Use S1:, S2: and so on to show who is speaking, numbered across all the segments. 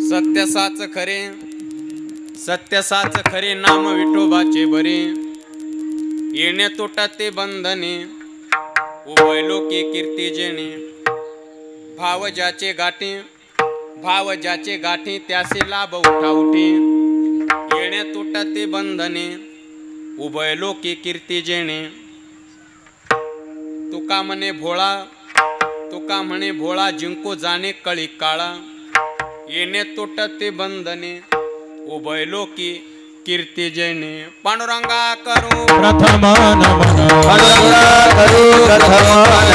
S1: सत्य साच खरे, सत्य साच खरे नाम विठोबाचे बरे. येणे तोटा ते बंधने, उभय लोके कीर्ती जेणे. भाव ज्याचे गाठी, भाव ज्याचे गाठी त्यासे लाभ उठा उठे. येणे तोटा ते बंधने, उभय लोके कीर्ती जेणे. तुका म्हणे भोळा, तुका म्हणे भोळा जिंको जाणे कळी काळा. येणे तोटा ते बंधने, उभय लोकी कीर्ती जेणे. पांडुरंगा करू
S2: प्रथम नमन,
S3: पांडुरंगा करू प्रथम नमन,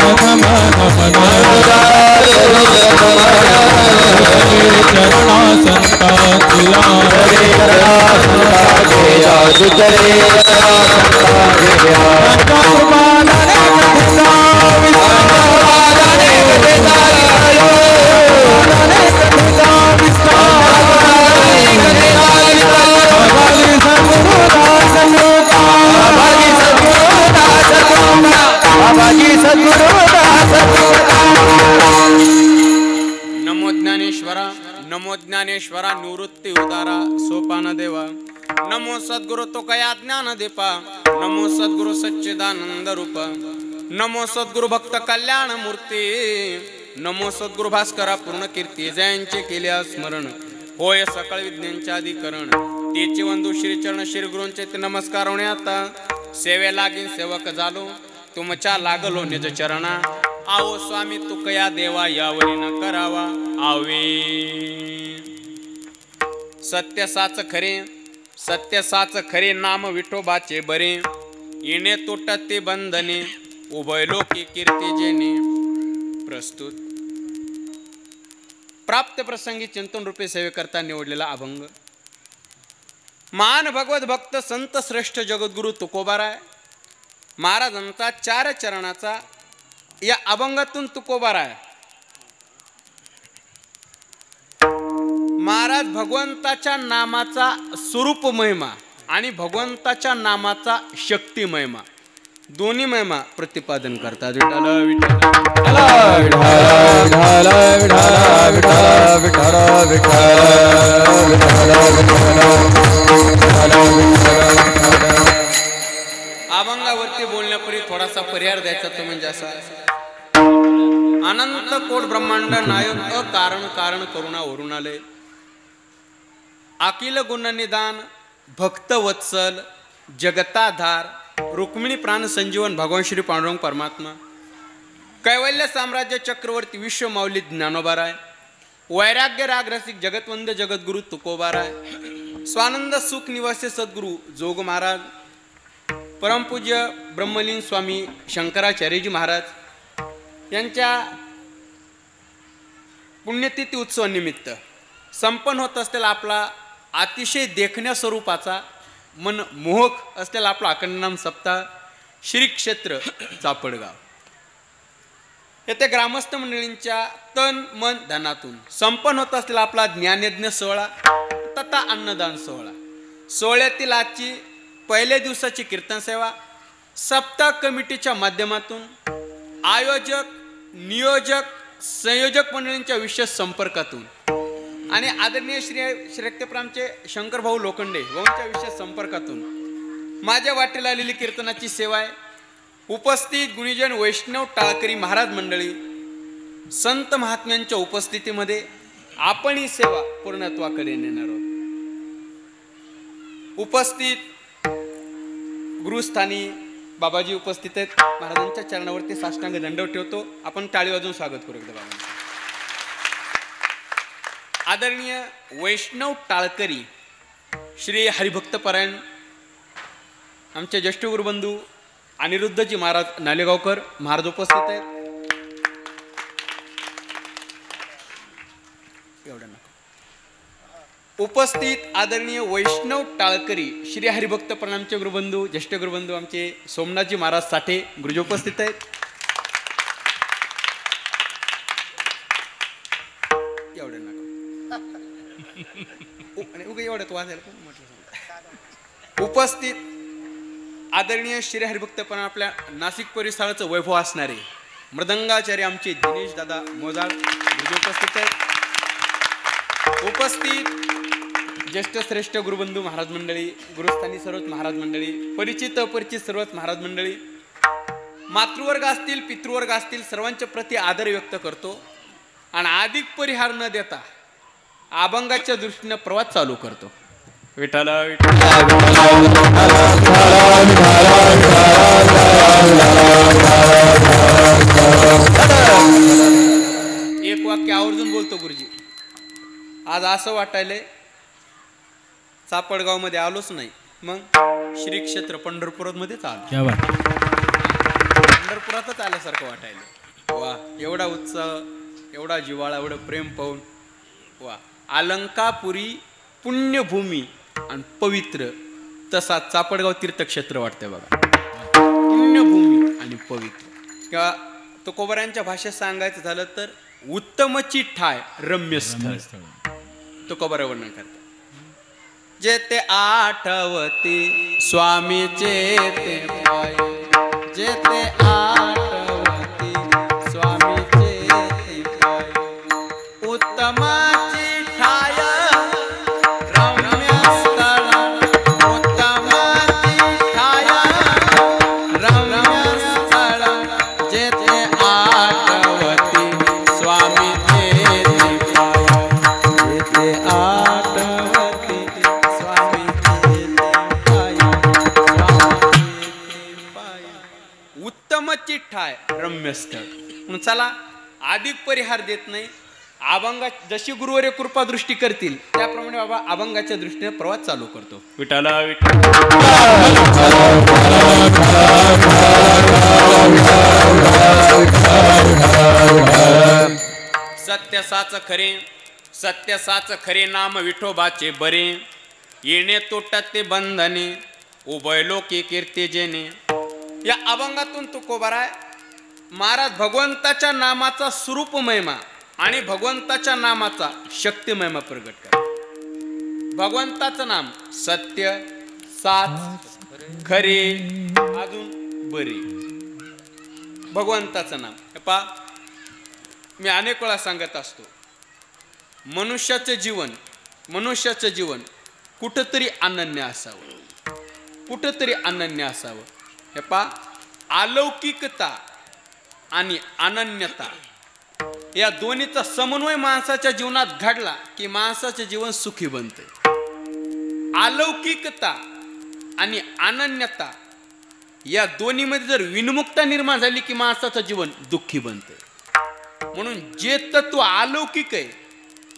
S2: प्रथम नमन. चरणा संतांचिया,
S1: नमो ज्ञानेश्वरा, नमो ज्ञानेश्वरा निवृत्ती उदारा सोपान देवा. नमो सद्गुरु तुकया ज्ञान दीपा, नमो सद्गुरु सच्चिदानंद रूप. नमो सद्गुरु भक्त कल्याण मूर्ती, नमो सद्गुरु भास्करा पूर्ण कीर्ती. जयांचे केले स्मरण होय सकळ विज्ञानचे अधिकरण. तेचे वंदू श्री चरण श्री गुरूंचे ते नमस्कार होणे. आता सेवे लागीन सेवक झालो, तुमच्या लागलो निज चरणा. आओ स्वामी तुकया देवा यावरी न करावा आवे. सत्य साच खरे, सत्य साच खरे नाम विठोबाचे बरे. येणे तोटा ते बंधने, उभय लोकी कीर्ती जेणे. प्रस्तुत प्राप्त प्रसंगी चिंतन रूपे सेवेकरता निवडलेला अभंग. मान भगवत भक्त संत श्रेष्ठ जगद्गुरु तुकोबाराय महाराजांचा 4 चरणाचा या अभंगातून तुकोबाराय महाराज भगवंताच्या नामाचा स्वरूप महिमा आणि भगवंताच्या नामाचा शक्ती महिमा दोन्ही महिमा प्रतिपादन करतात. विठ्ठल विठ्ठल अभंगावरती बोलण्यापूर्वी थोडासा पर्याय द्यायचा तो म्हणजे असा. अनंत कोट ब्रह्मांड नायक अकारण कारण करुणा वरून आले. अखिल गुण निदान भक्त वत्सल जगताधार रुक्मिणी प्राण संजीवन भगवान श्री पांडुरंग परमात्मा. कैवल्य साम्राज्य चक्रवर्ती विश्व माऊली ज्ञानोबाराय. वैराग्य राग रसिक जगतवंद जगद्गुरु तुकोबाराय. स्वानंद सुख निवासी सद्गुरु जोग महाराज. परमपूज्य ब्रह्मलीन स्वामी शंकराचार्यजी महाराज यांच्या पुण्यतिथी उत्सवानिमित्त संपन्न होत असलेला आपला अतिशय देखण्या स्वरूपाचा मन मोहक असलेला आपला अखंडनाम सप्ताह श्री क्षेत्र चापडगाव येथे ग्रामस्थ मंडळींच्या तन मन धनातून संपन्न होत असलेला आपला ज्ञानयज्ञ सोहळा तथा अन्नदान सोहळा. सोहळ्यातील आजची पहिल्या दिवसाची कीर्तन सेवा सप्ताह कमिटीच्या माध्यमातून आयोजक नियोजक संयोजक मंडळींच्या विशेष संपर्कातून आणि आदरणीय श्री रक्तप्रामचे शंकर भाऊ लोखंडे भाऊंच्या विशेष संपर्कातून माझ्या वाटेला आलेली कीर्तनाची सेवा आहे. उपस्थित गुणीजन वैष्णव टाळकरी महाराज मंडळी संत महात्म्यांच्या उपस्थितीमध्ये आपण ही सेवा पूर्णत्वाकडे नेणार आहोत. उपस्थित गुरुस्थानी बाबाजी उपस्थित आहेत. महाराजांच्या चरणावरती साष्टांग दंडवत ठेवतो. आपण टाळी वाजवून स्वागत करू एकदा बाबांचं. आदरणीय वैष्णव टाळकरी श्री हरिभक्तपरायण आमचे ज्येष्ठ गुरुबंधू अनिरुद्धजी महाराज नालेगावकर महाराज उपस्थित आहेत. एवढं नका. उपस्थित आदरणीय वैष्णव टाळकरी श्री हरिभक्तपरायण आमचे गुरुबंधू ज्येष्ठ गुरुबंधू आमचे सोमनाथजी महाराज साठे गुरुजी उपस्थित आहेत. एवढं नका. एवढ्यात वाजायला म्हटलं. उपस्थित आदरणीय श्री हरिभक्तपरायण आपल्या नाशिक परिसराचं वैभव असणारे मृदंगाचार्य आमचे दिनेश दादा मोजाळ गुरुजी उपस्थित आहेत. उपस्थित ज्येष्ठ श्रेष्ठ गुरुबंधू महाराज मंडळी, गुरुस्थानी सर्वच महाराज मंडळी, परिचित अपरिचित सर्वच महाराज मंडळी, मातृवर्ग असतील पितृवर्ग असतील, सर्वांच्या प्रति आदर व्यक्त करतो आणि अधिक परिहार न देता अभंगाच्या दृष्टीने प्रवास चालू करतो. विठाला एक वाक्य आवर्जून बोलतो गुरुजी. आज असं वाटायलंय चापडगाव मध्ये आलोच नाही, मग श्री क्षेत्र पंढरपुरात मध्येच आलो. पंढरपुरातच आल्यासारखं वाटायला. वा, एवढा उत्साह, एवढा जिव्हाळा, एवढं प्रेम पाहून वा. अलंकापुरी पुण्यभूमी आणि पवित्र, तसा चापडगाव तीर्थक्षेत्र वाटतंय बघा. पुण्यभूमी आणि पवित्र, किंवा तुकोबारांच्या भाषेत सांगायचं झालं तर उत्तमची ठाय रम्य स्थळ तुकोबारा वर्णन करतात. जे ते आठवती स्वामीचे ते पाय, जे ते आठवती स्वामीचे ते पाय, उत्तमाची ठाय रम्य स्थळ, उत्तमाची ठाय रम्य स्थळ, जे ते आठवती स्वामीचे ते पाय, जे ते आठवती स्वामीचे ते पाय, उत्तमची ठाय रम्य स्थळ. म्हणून चला अधिक परिहार देत नाही, अभंगा जशी गुरुवर्य कृपा दृष्टी करतील त्याप्रमाणे बाबा अभंगाच्या दृष्टीने प्रवास चालू करतो. विठाला सत्य साच खरे, सत्य साच खरे नाम विठोबाचे बरे, येणे तोटात ते बंधने उभय लोके कीर्ती जेणे. या अभंगातून तुकोबारा महाराज भगवंताच्या नामाचा स्वरूप महिमा आणि भगवंताच्या नामाचा शक्ती महिमा प्रगट करा. भगवंताचं नाम सत्य, साच, खरे, अजून बरे. भगवंताचं नाम पा मी अनेक वेळा सांगत असतो, मनुष्याचं जीवन कुठंतरी अनन्य असावं, कुठंतरी अनन्य असावं. हे पा अलौकिकता आणि अनन्यता या दोन्हीचा समन्वय माणसाच्या जीवनात घडला की माणसाचे जीवन सुखी बनते. अलौकिकता आणि अनन्यता या दोन्हीमध्ये जर विन्मुक्ता निर्माण झाली की माणसाचं जीवन दुःखी बनते. म्हणून जे तत्व अलौकिक आहे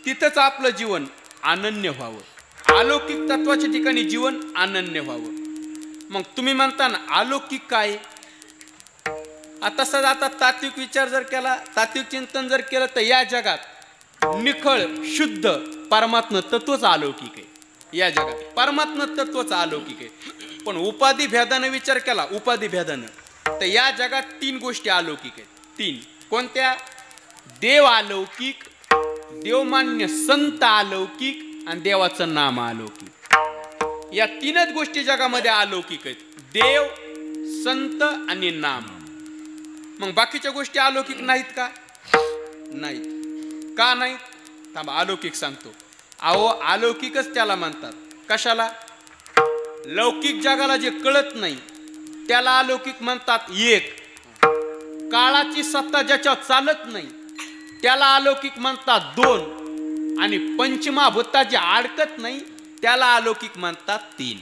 S1: तिथंच आपलं जीवन अनन्य व्हावं, अलौकिक तत्वाच्या ठिकाणी जीवन अनन्य व्हावं. मग तुम्ही म्हणता ना अलौकिक काय? आता सध्या आता तात्विक विचार जर केला, तात्विक चिंतन जर केलं तर या जगात निखळ शुद्ध परमात्म तत्वच अलौकिक आहे. या जगात परमात्म तत्वच अलौकिक आहे. पण उपाधी भेदानं विचार केला, उपाधी भेदानं, तर या जगात तीन गोष्टी अलौकिक आहेत. तीन कोणत्या? देव अलौकिक, देवमान्य संत अलौकिक आणि देवाचं नाम अलौकिक. या तीनच गोष्टी जगामध्ये अलौकिक आहेत, देव, संत आणि नाम. मग बाकीच्या गोष्टी अलौकिक नाहीत का? नाहीत. का नाहीत? थांबा, अलौकिक सांगतो. अहो अलौकिकच त्याला म्हणतात. कशाला? लौकिक जगाला जे कळत नाही त्याला अलौकिक म्हणतात. एक काळाची सत्ता ज्याच्यावर चालत नाही त्याला अलौकिक म्हणतात. दोन आणि पंचमहाभूता जे अडकत नाही त्याला अलौकिक म्हणतात. तीन.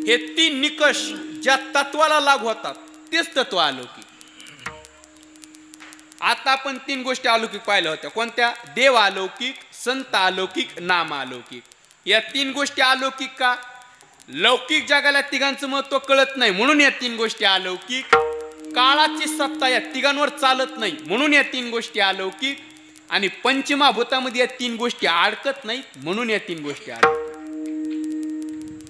S1: हे तीन निकष ज्या तत्वाला लागू होतात तेच तत्व अलौकिक. आता आपण तीन गोष्टी अलौकिक पाहिल्या होत्या. कोणत्या? देव अलौकिक, संत अलौकिक, नाम अलौकिक. या तीन गोष्टी अलौकिक का? लौकिक जगाला तिघांचं महत्व कळत नाही म्हणून या तीन गोष्टी अलौकिक. काळाची सत्ता या तिघांवर चालत नाही म्हणून या तीन गोष्टी अलौकिक. आणि पंचमहाभूतामध्ये या तीन गोष्टी अडकत नाहीत म्हणून या तीन गोष्टी अलौकिक.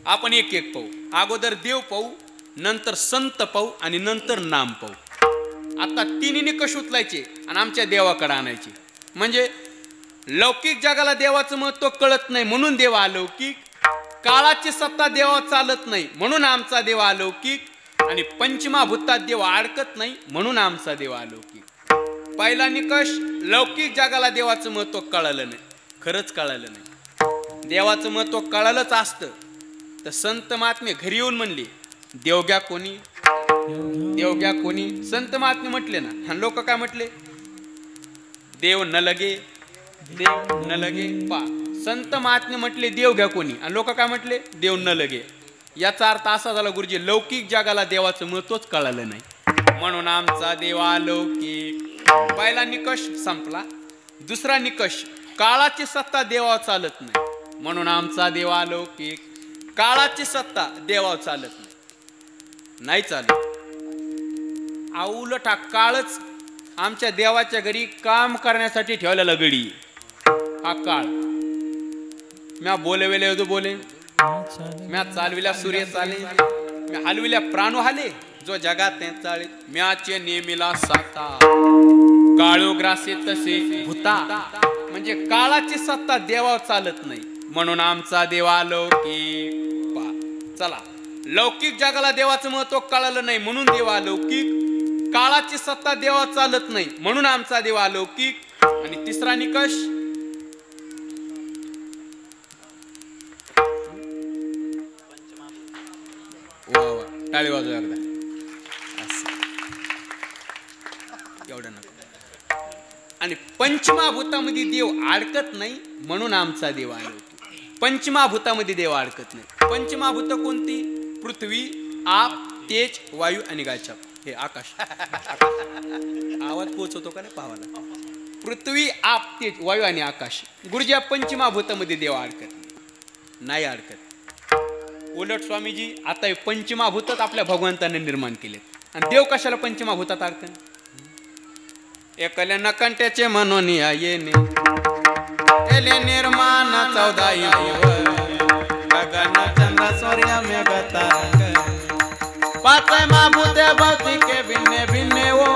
S1: आपण एक एक पाहू. अगोदर देव पाहू, नंतर संत पाहू आणि नंतर नाम पाहू. आता तिन्ही निकष उचलायचे आणि आमच्या देवाकडे आणायचे. म्हणजे लौकिक जगाला देवाचं महत्व कळत नाही म्हणून देव अलौकिक, काळाची सत्ता देवावर चालत नाही म्हणून आमचा देव अलौकिक, आणि पंचमहाभूतात देव अडकत नाही म्हणून आमचा देव अलौकिक. पहिला निकष, लौकिक जगाला देवाचं महत्व कळालं नाही, खरंच कळालं नाही. देवाचं महत्व कळालंच असतं तर संत महात्मे घरी येऊन म्हणले देवग्या कोणी, देवग्या कोणी. संत महात्मे म्हटले ना, आणि लोक काय म्हटले, देव न लगे, देव न लगे. पा संत महात्मे म्हटले देव घ्या कोणी, आणि लोक काय म्हटले, देव न लगे. याचा अर्थ असा झाला गुरुजी, लौकिक जगाला देवाचं महत्वच कळालं नाही, म्हणून आमचा देव अलौकिक. पहिला निकष संपला. दुसरा निकष, काळाची सत्ता देवावर चालत नाही, म्हणून आमचा देव अलौकिक. काळाची सत्ता देवावर चालत नाही, नाही चालत. उलट हा काळच आमच्या देवाच्या घरी काम करण्यासाठी ठेवलेला गडी. हा काळ म्या बोलवेले जो बोले, म्या चालविल्या सूर्य चाले, म्या हलविल्या प्राणू हाले, जो जगात ते चाळे. म्याचे नेमीला साता, काळोग्रासे तसे भूता. म्हणजे काळाची सत्ता देवावर चालत नाही, म्हणून आमचा देव अलौकिक. चला, लौकिक जगाला देवाचं महत्व कळालं नाही म्हणून देव अलौकिक. काळाची सत्ता देवावर चालत नाही म्हणून आमचा देव अलौकिक. आणि तिसरा निकष, टाळी वाजवा एकदा. एवढं नको. आणि पंचमहाभूतामध्ये देव अडकत नाही म्हणून आमचा देव अलौकिक. पंचमहाभूतामध्ये देव अडकत नाही. पंचमहाभूत कोणती? पृथ्वी, आप, तेज, वायू आणि गायछाप. हे आकाश. आवाज पोहोचवतो का नाही पाहावाला. पृथ्वी, आप, तेज, वायू आणि आकाश. गुरुजी, पंचमहाभूतामध्ये देव अडकत नाही, अडकत. उलट स्वामीजी आता हे पंचमहाभूतच आपल्या भगवंताने निर्माण केले, आणि देव कशाला पंचमहाभूतात अडकन. एकल्या नकंट्याचे म्हणून येणे एले निर्माण 14 गगन चंद्र सूर्य मेघ तारक. पाच महाभूते भौतिके भिन्ने भिन्ने हो,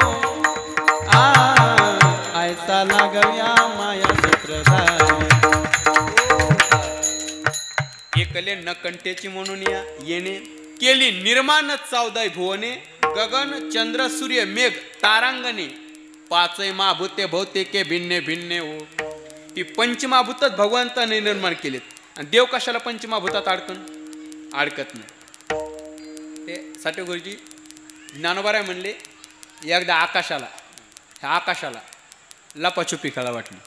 S1: ऐसा लागव्या माया सूत्रधार. एकले नकंट्याची म्हणून येणे केली निर्माण 14 भुवने, गगन चंद्र सूर्य मेघ तारांगणे. पाचही महाभूते भौतिके भिन्ने भिन्ने हो. ही पंचमहाभूतच भगवंताने निर्माण केलेत, आणि देव कशाला पंचमहाभूतात अडकत नाही. ते साठी गुरुजी ज्ञानोबा म्हणले, एकदा आकाशाला, ह्या आकाशाला लपाछुपी खेळा वाटली.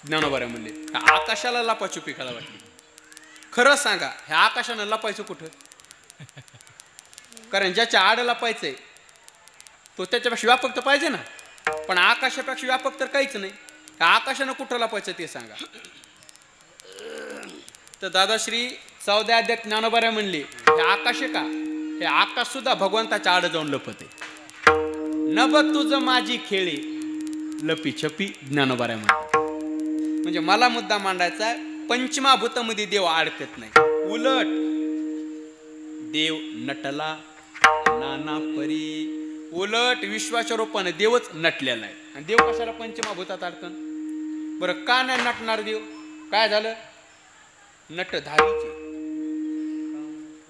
S1: ज्ञानोबा म्हणले ह्या आकाशाला लपाछुपी खेळा वाटली. खरं सांगा, ह्या आकाशानं लपायचं कुठं? कारण ज्याच्या आड लपायचंय तो त्याच्यापेक्षा व्यापक तर पाहिजे ना, पण आकाशापेक्षा व्यापक तर काहीच नाही. ह्या आकाशानं कुठं लपायचं ते सांगा. तर दादाश्री 14 अध्याय ज्ञानोबा म्हणले, हे आकाश आहे का, हे आकाश सुद्धा भगवंताच्या आड जाऊन लपत आहे. न बघ तुझं माझी खेळी लपी छपी. ज्ञानोबा म्हणजे मला मुद्दा मांडायचा आहे, पंचमहाभूतामध्ये देव अडकत नाही. उलट देव नटला नाना परी. उलट विश्वाच्या रूपाने देवच नटलेला आहे, आणि देव कशाला पंचमहाभूतात अडकन. बरं का नाही नटणार देव? काय झालं? नटधारीचे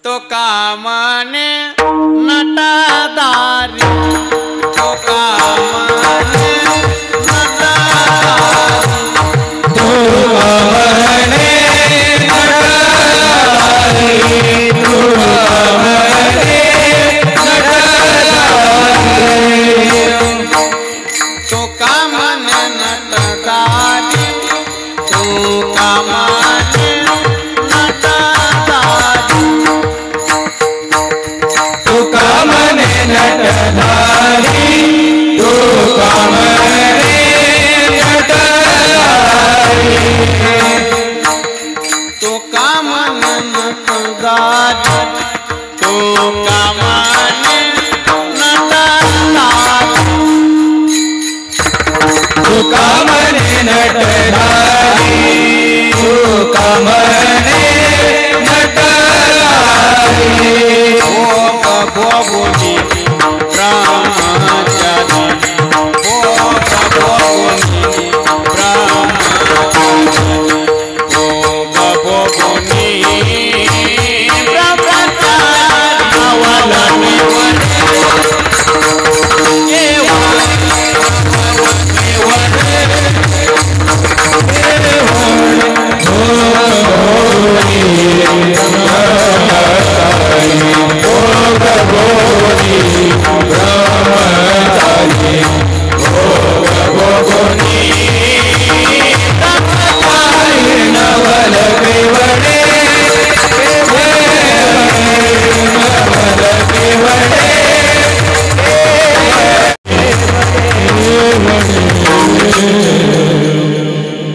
S1: तो कामाने नटधारी, तो कामाने नटधारी,
S2: तो कामाने नटधारी, तो कामाने
S1: तो कामाने नटधारी, तो कामाने नटधारी,
S2: तो कामाने नटधारी, तो कामाने नटधारी,
S1: तो कामाने नटधारी, तो कामाने नटधारी,
S2: तो कामाने नटधारी, तो कामाने नटधारी.
S1: ओ बोली ब्रह्मचारी, ओ बोली ब्रह्मचारी, ओ बोली ब्रह्मचारी. वाला निवडे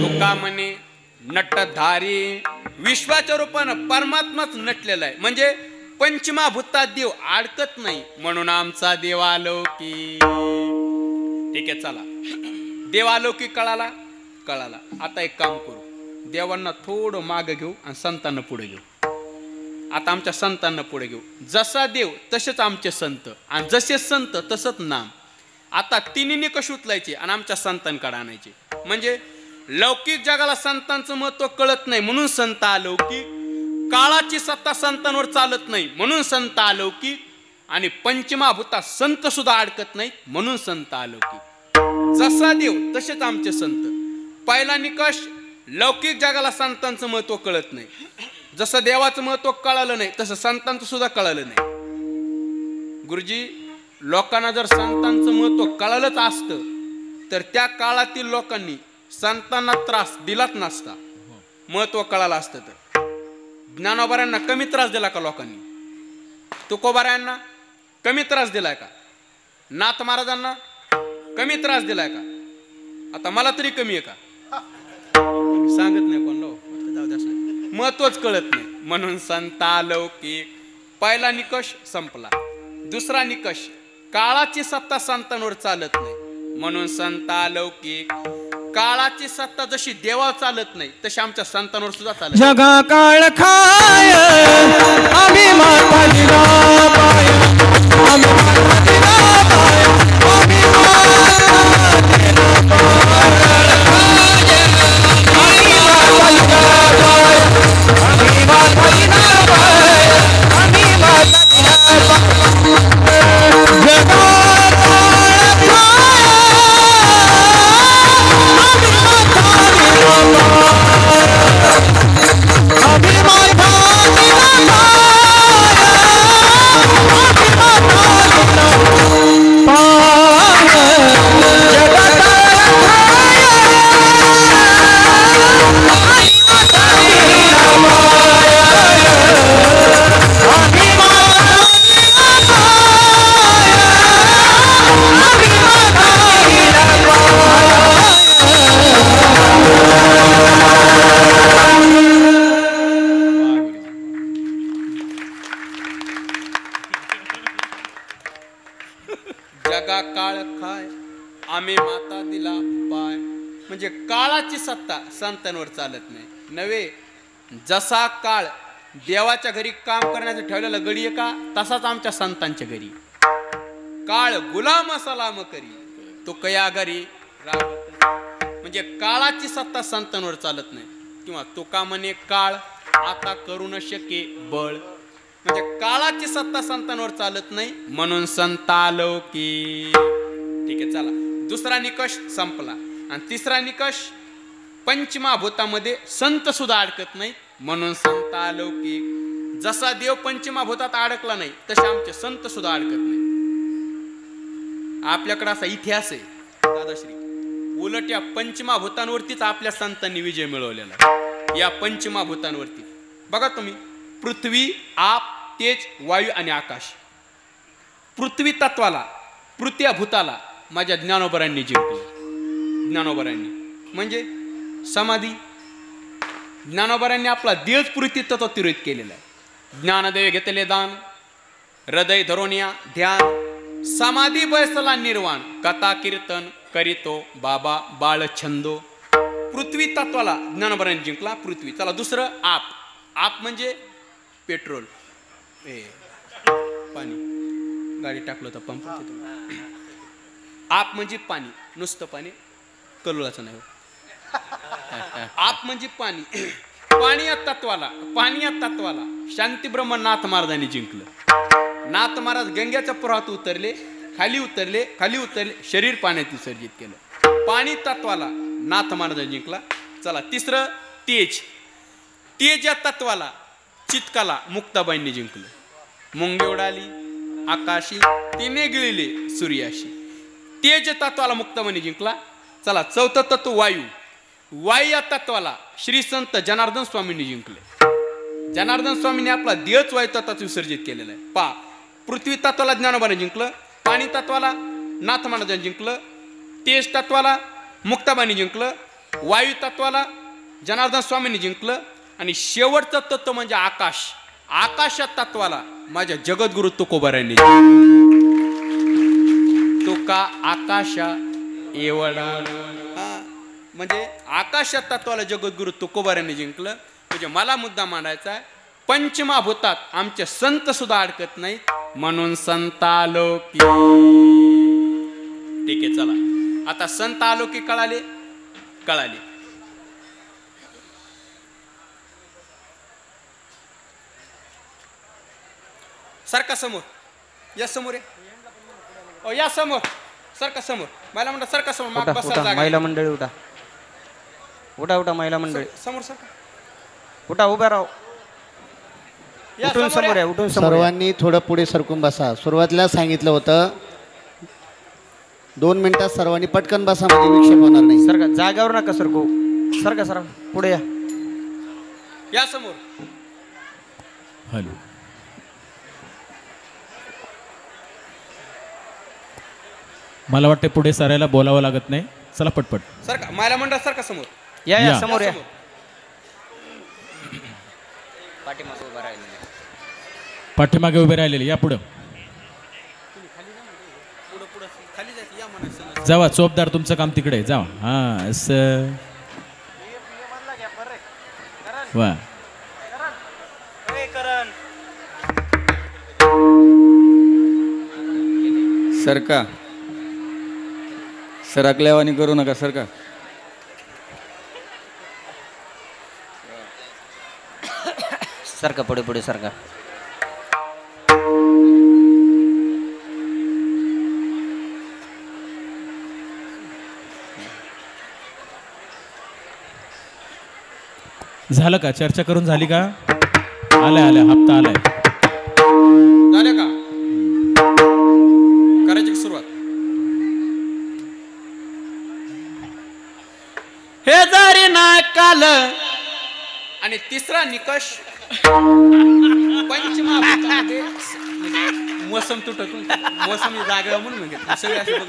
S1: तुका म्हणे नटधारी विश्वाच्या रूपानं परमात्माच नटलेला आहे, म्हणजे पंचमाभूतात देव अडकत नाही, म्हणून आमचा देव अलौकिक. ठीक आहे, चला देव अलौकिक कळाला. आता एक काम करू, देवांना थोडं मागं घेऊ आणि संतांना पुढे घेऊ. आता आमच्या संतांना पुढे घेऊ. जसा देव तसेच आमचे संत, आणि जसे संत तसंच नाम. आता तिन्ही निकष उचलायचे आणि आमच्या संतांकडे आणायचे. म्हणजे लौकिक जगाला संतांचं महत्व कळत नाही म्हणून संत अलौकिक, काळाची सत्ता संतांवर चालत नाही म्हणून संत अलौकिक, आणि पंचमाभूतात संत सुद्धा अडकत नाही म्हणून संत अलौकिक. जसा देव तसेच आमचे संत. पहिला निकष, लौकिक जगाला संतांचं महत्व कळत नाही. जसं देवाचं महत्व कळालं नाही तसं संतांचं सुद्धा कळालं नाही. गुरुजी, लोकांना जर संतांचं महत्व कळालंच असतं तर त्या काळातील लोकांनी संतांना त्रास दिलाच नसता. महत्व कळालं असतं तर. ज्ञानोबाऱ्यांना कमी त्रास दिला का लोकांनी? तुकोबाऱ्यांना कमी त्रास दिलाय का? नाथ महाराजांना कमी त्रास दिलाय का? आता मला तरी कमी आहे का? सांगत नाही कोण लो, महत्वच कळत नाही म्हणून संत अलौकिक. पहिला निकष संपला. दुसरा निकष, काळाची सत्ता संतांवर चालत नाही म्हणून संत अलौकिक. काळाची सत्ता जशी देवावर चालत नाही तशी आमच्या संतांवर सुद्धा चालत.
S2: जगा काळ खाय आम्ही माता दिला पाय, आम्ही माता दिला पाय, आम्ही माता दिला पाय, आम्ही माता दिला पाय, आम्ही माता दिला पाय. जगा
S1: आम्ही माता दिला पाय, म्हणजे काळाची सत्ता संतांवर चालत नाही. नव्हे, जसा काळ देवाच्या घरी काम करण्याचं ठेवलेला गडी आहे का, तसाच आमच्या संतांच्या घरी. काळ गुलाम सलाम करी तो कया घरी रागत, म्हणजे काळाची सत्ता संतांवर चालत नाही. किंवा तुका म्हणे काळ आता करू न शके बळ, म्हणजे काळाची सत्ता संतांवर चालत नाही म्हणून संत अलौकिक. ठीक आहे, चला दुसरा निकष संपला. आणि तिसरा निकष, पंचमाभूतामध्ये संत सुद्धा अडकत नाही म्हणून संत अलौकिक. जसा देव पंचमाभूतात अडकला नाही तसे आमचे संत सुद्धा अडकत नाही. आपल्याकडे असा इतिहास आहे दादाश्री, उलट या पंचमाभूतांवरतीच आपल्या संतांनी विजय मिळवलेला आहे. या पंचमाभूतांवरती बघा तुम्ही, पृथ्वी, आप, तेज, वायू आणि आकाश. पृथ्वी तत्वाला, पृथ्वी भूताला माझ्या ज्ञानोबरांनी जिंकलं. ज्ञानोबरांनी म्हणजे समाधी. ज्ञानोबरांनी आपला देह पृथ्वी तत्व तिरोहित केलेला आहे. ज्ञानदेव घेतले दान, हृदय धरोनिया ध्यान, समाधी बसला निर्वाण, कथा कीर्तन करीतो बाबा बाळ छंदो. पृथ्वी तत्वाला ज्ञानोबरांनी जिंकला. पृथ्वी. चला दुसरं आप. आप म्हणजे पेट्रोल, पाणी. गाडी टाकलं होतं पंप. आप म्हणजे पाणी, नुसतं पाणी, कलोळाचं नाही. आप म्हणजे पाणी. पाणी या तत्वाला, पाणी या तत्वाला शांतीब्रह्म नाथ महाराजांनी जिंकलं. नाथ महाराज गंगेच्या प्रवाहात उतरले, खाली उतरले, खाली उतरले, शरीर पाण्यात विसर्जित केलं. पाणी तत्वाला नाथ महाराजांनी जिंकला. चला तिसरं तेज. तेज या तत्वाला चित्काला मुक्ताबाईंनी जिंकलं. मुंगे उडाली आकाशी, तिने गिळले सूर्याशी. तेज तत्वाला मुक्ताबाईंनी जिंकला. चला चौथं तत्व वायू. वायू या तत्वाला श्री संत जनार्दन स्वामींनी जिंकले. जनार्दन स्वामींनी आपला देहच वायू तत्वात विसर्जित केलेला आहे. पा. पृथ्वी तत्वाला ज्ञानोबाने जिंकलं. पाणी तत्वाला नाथ महाराजांनी जिंकलं. तेज तत्वाला मुक्ताबाईंनी जिंकलं, वायू तत्वाला जनार्दन स्वामींनी जिंकलं आणि शेवटचं तत्व म्हणजे आकाश. आकाशात तत्वाला माझ्या जगद्गुरु तुकोबारायांनी तुका आकाशा एवढा. म्हणजे आकाशात तत्वाला जगद्गुरु तुकोबारायांनी जिंकलं. म्हणजे मला मुद्दा मांडायचा आहे, पंचमहाभूतात आमचे संत सुद्धा अडकत नाहीत म्हणून संतालोकी. ठीक आहे, चला आता संत आलोकी कळाले. सारखा समोर या, समोर या समोर, सारखा समोर. मला म्हणतात सारखा समोर, माग बसायला जागा.
S2: महिला मंडळी उठा, उठा महिला मंडळी
S1: समोर सारखा
S2: उठा, उभ्या राहा.
S1: या
S2: उठून समोर या, उठून समोर या.
S4: सर्वांनी थोडं पुढे सरकून बसा. सुरुवातीला सांगितलं होतं 2 मिनिटात सर्वांनी पटकन बसा, म्हणजे विक्षेप होणार नाही.
S2: सरका, जागावर नका सरकू, सरका पुढे या.
S1: या समोर.
S5: हॅलो, मला वाटते पुढे सरायला बोलावं लागत नाही. चला पटपट
S1: सारखा मला म्हणतात सारखा समोर.
S2: या समोर या.
S5: पाठीमागे उभे राहिलेले या पुढं.
S1: खाली जायचं, या म्हणायचं.
S5: जावा, चोपदार तुमचं काम तिकडे आहे, जावा. हा असं वा.
S6: सरका, सरकल्यावानी करू नका, सरका.
S2: सरका पुढे सरका.
S5: झालं का? चर्चा करून झाली का? आलाय हप्ता आलाय.
S1: झालं का? करायची सुरुवात. हे जरी नाकाल आणि तिसरा निकष पंचमहाभूतामध्ये मोसम तुटत, मोसम जागा म्हणून म्हणजे सगळे असे बघत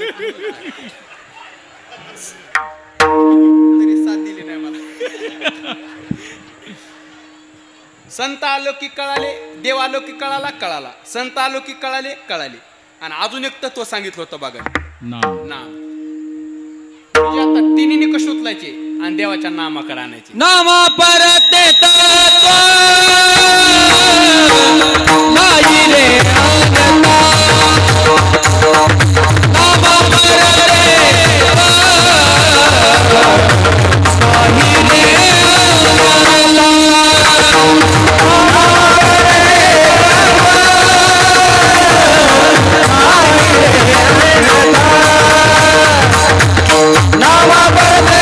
S1: तरी साथ दिली नाही मला. संत आलोकी कळाले, देव आलोकी कळाला, संत आलोकी कळाले. आणि अजून एक तत्व सांगितलं होतं बघा, नाम. म्हणजे आता तिन्ही निकष उचलायचे आणि देवाच्या नामाकडे आणायचे.
S2: नामा परते तत्व नाही रे आनंदा. नामा परते नाही रे नामा परते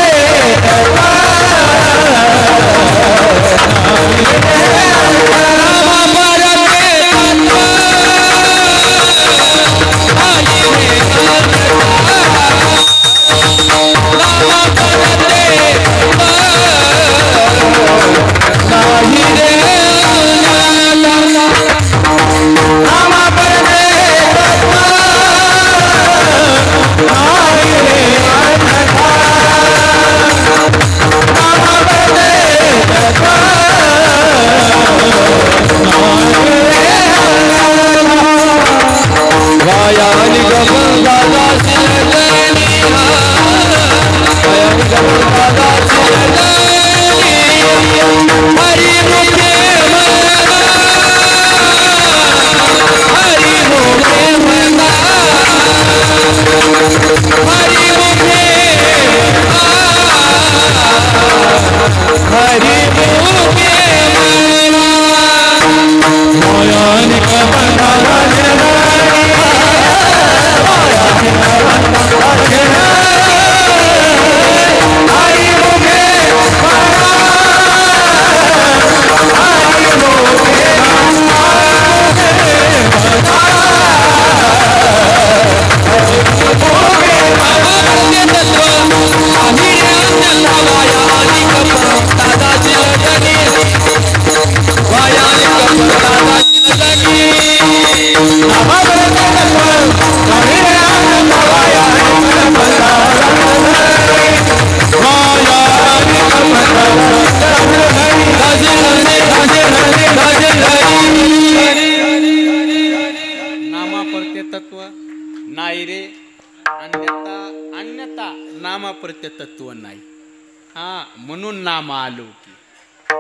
S1: हा म्हणून नाम अलौकिक,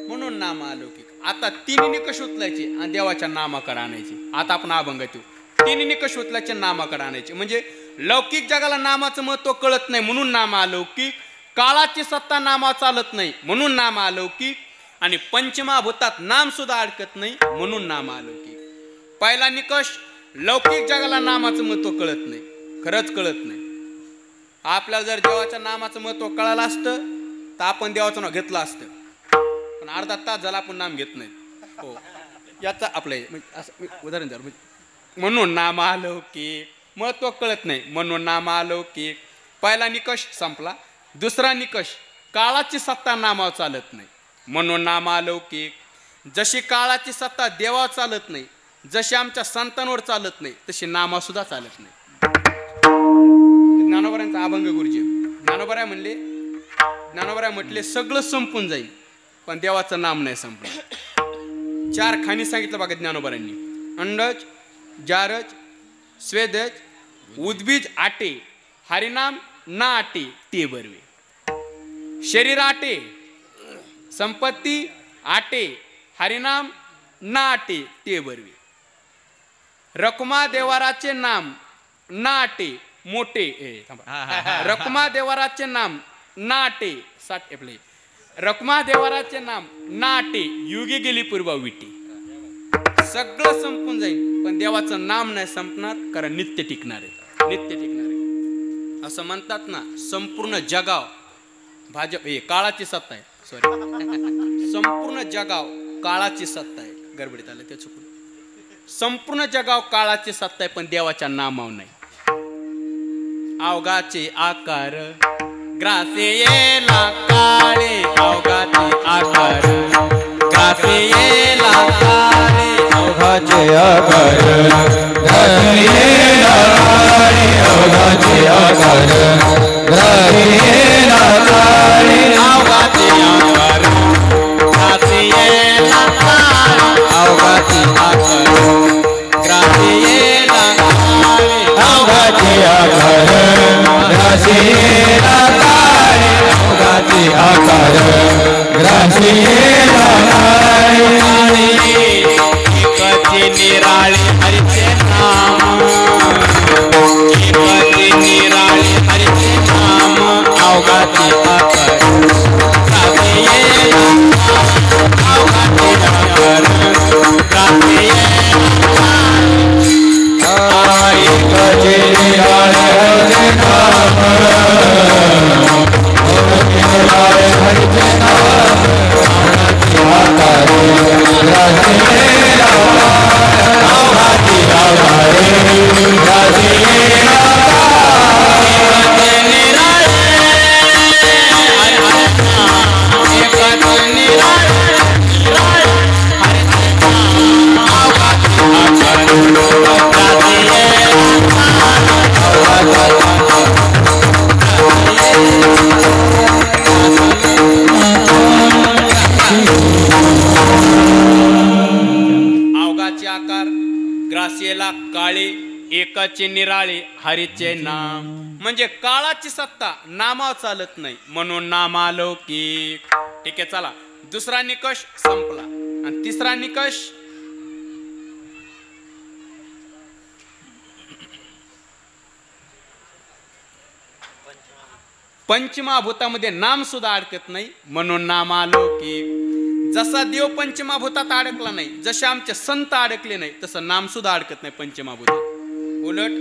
S1: म्हणून नाम अलौकिक. आता तिन्ही निकष उचलायचे आणि देवाच्या नामाकडे आणायचे. आता आपण अभंग येतो, तिन्ही निकष उचलायचे नामाकडे आणायचे. म्हणजे लौकिक जगाला नामाचं महत्व कळत नाही म्हणून नाम अलौकिक, काळाची सत्ता नामा चालत नाही म्हणून नाम अलौकिक, आणि पंचमहाभूतात नाम सुद्धा अडकत नाही म्हणून नाम अलौकिक. पहिला निकष, लौकिक जगाला नामाचं महत्व कळत नाही, खरंच कळत नाही. आपल्याला जर देवाच्या नामाचं महत्व कळालं असतं तर आपण देवाचं नाव घेतलं असतं, पण अर्धा तास झाला आपण नाम घेत नाही. हो, याचा आपलं असं उदाहरण द्या. म्हणून नाम अलौकिक, महत्व कळत नाही म्हणून नाम अलौकिक. पहिला निकष संपला. दुसरा निकष, काळाची सत्ता नामावर चालत नाही म्हणून नाम अलौकिक. जशी काळाची सत्ता देवावर चालत नाही, जशी आमच्या संतांवर चालत नाही, तशी नामा सुद्धा चालत नाही. ज्ञानोबरायांचा अभंग गुरुजी, ज्ञानोबराय म्हणले, ज्ञानोबराय म्हटले सगळं संपून जाईल पण देवाचं नाम नाही संपलं. 4 खाणी सांगितलं बघा ज्ञानोबरायांनी. अंडज, जारज, स्वेदज, उद्बीज आटे, हरिनाम ना आटे ते बरवे. शरीर आटे, संपत्ती आटे, हरिनाम ना आटे ते बरवे. रखमा देवाराचे नाम ना आटे मोठे, रखमा देवाराचे नाम ना आटे साठ एप्ले, रखमा देवाराचे नाम ना आटे युगे गेली पूर्वा विटे. सगळं संपून जाईल पण देवाचं नाम नाही संपणार, कारण नित्य टिकणार आहे, नित्य टिकणार आहे. असं म्हणतात ना, संपूर्ण जगाव भाजप हे काळाची सत्ता आहे. सॉरी, संपूर्ण जगाव काळाची सत्ता आहे. गडबडीत आलं ते चुकून. संपूर्ण जगाव काळाची सत्ता आहे पण देवाच्या नामावर नाही. अवघाचे आकार ग्रासे येला काळे, अवघाचे आकार ग्रासे येला काळे,
S3: अवघाचे आकार ग्रासे येला काळे, अवघाचे आकार ग्रासे येला काळे,
S1: अवघाचे आकार ग्रासे येला काळे, अवघाचे आकार ग्रासे येला काळे,
S3: अवघाचे आकार ग्रासे येला काळे, अवघाचे आकार ग्रासे येला काळे.
S1: एकचे निराळे हरिचे नाम, एकचे निराळे हरिचे नाम, अवघाचे आकार ग्रासे येला, अवघाचे आकार ग्रासे येला.
S3: एकचे निराळे हरिचे नाम, निराळे हरिचे नाम, आकार ग्रासे येला, अवघाचे आकार ग्रासे येला.
S1: अवघाचे आकार ग्रासेला काळे, एकाचे निराळे हरीचे नाम. म्हणजे काळाची सत्ता नामावर चालत नाही म्हणून नाम अलौकिक. ठीक आहे, चला दुसरा निकष संपला. आणि तिसरा निकष, पंचमहाभूतामध्ये नाम सुद्धा अडकत नाही म्हणून नाम अलौकिक. जसा देव पंचमहाभूतात अडकला नाही, जसे आमचे संत अडकले नाही, तसं नाम सुद्धा अडकत नाही पंचमहाभूतात. उलट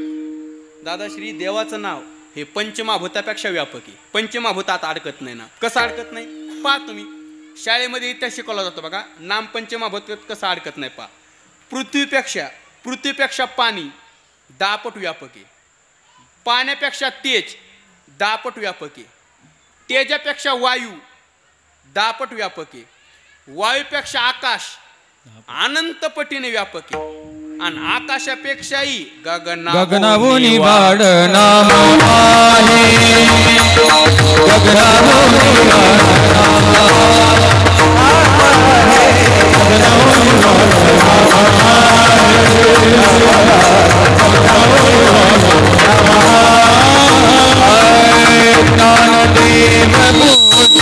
S1: दादाश्री देवाचं नाव हे पंचमहाभूतापेक्षा व्यापक आहे, पंचमहाभूतात अडकत नाही ना. कसं अडकत नाही पहा तुम्ही. शाळेमध्ये इतिहास शिकवला जातो बघा, नाम पंचमहाभूतात कसं अडकत नाही पहा. पृथ्वीपेक्षा पाणी 10 पट व्यापक आहे, पाण्यापेक्षा तेज 10 पट व्यापक आहे, तेजापेक्षा वायू 10 पट व्यापक आहे, वायूपेक्षा आकाश अनंत पटीने व्यापक आहे, आणि आकाशापेक्षाही
S3: गगनावूनी वाढ नाम आहे, गगनावूनी वाढ ज्ञानदेव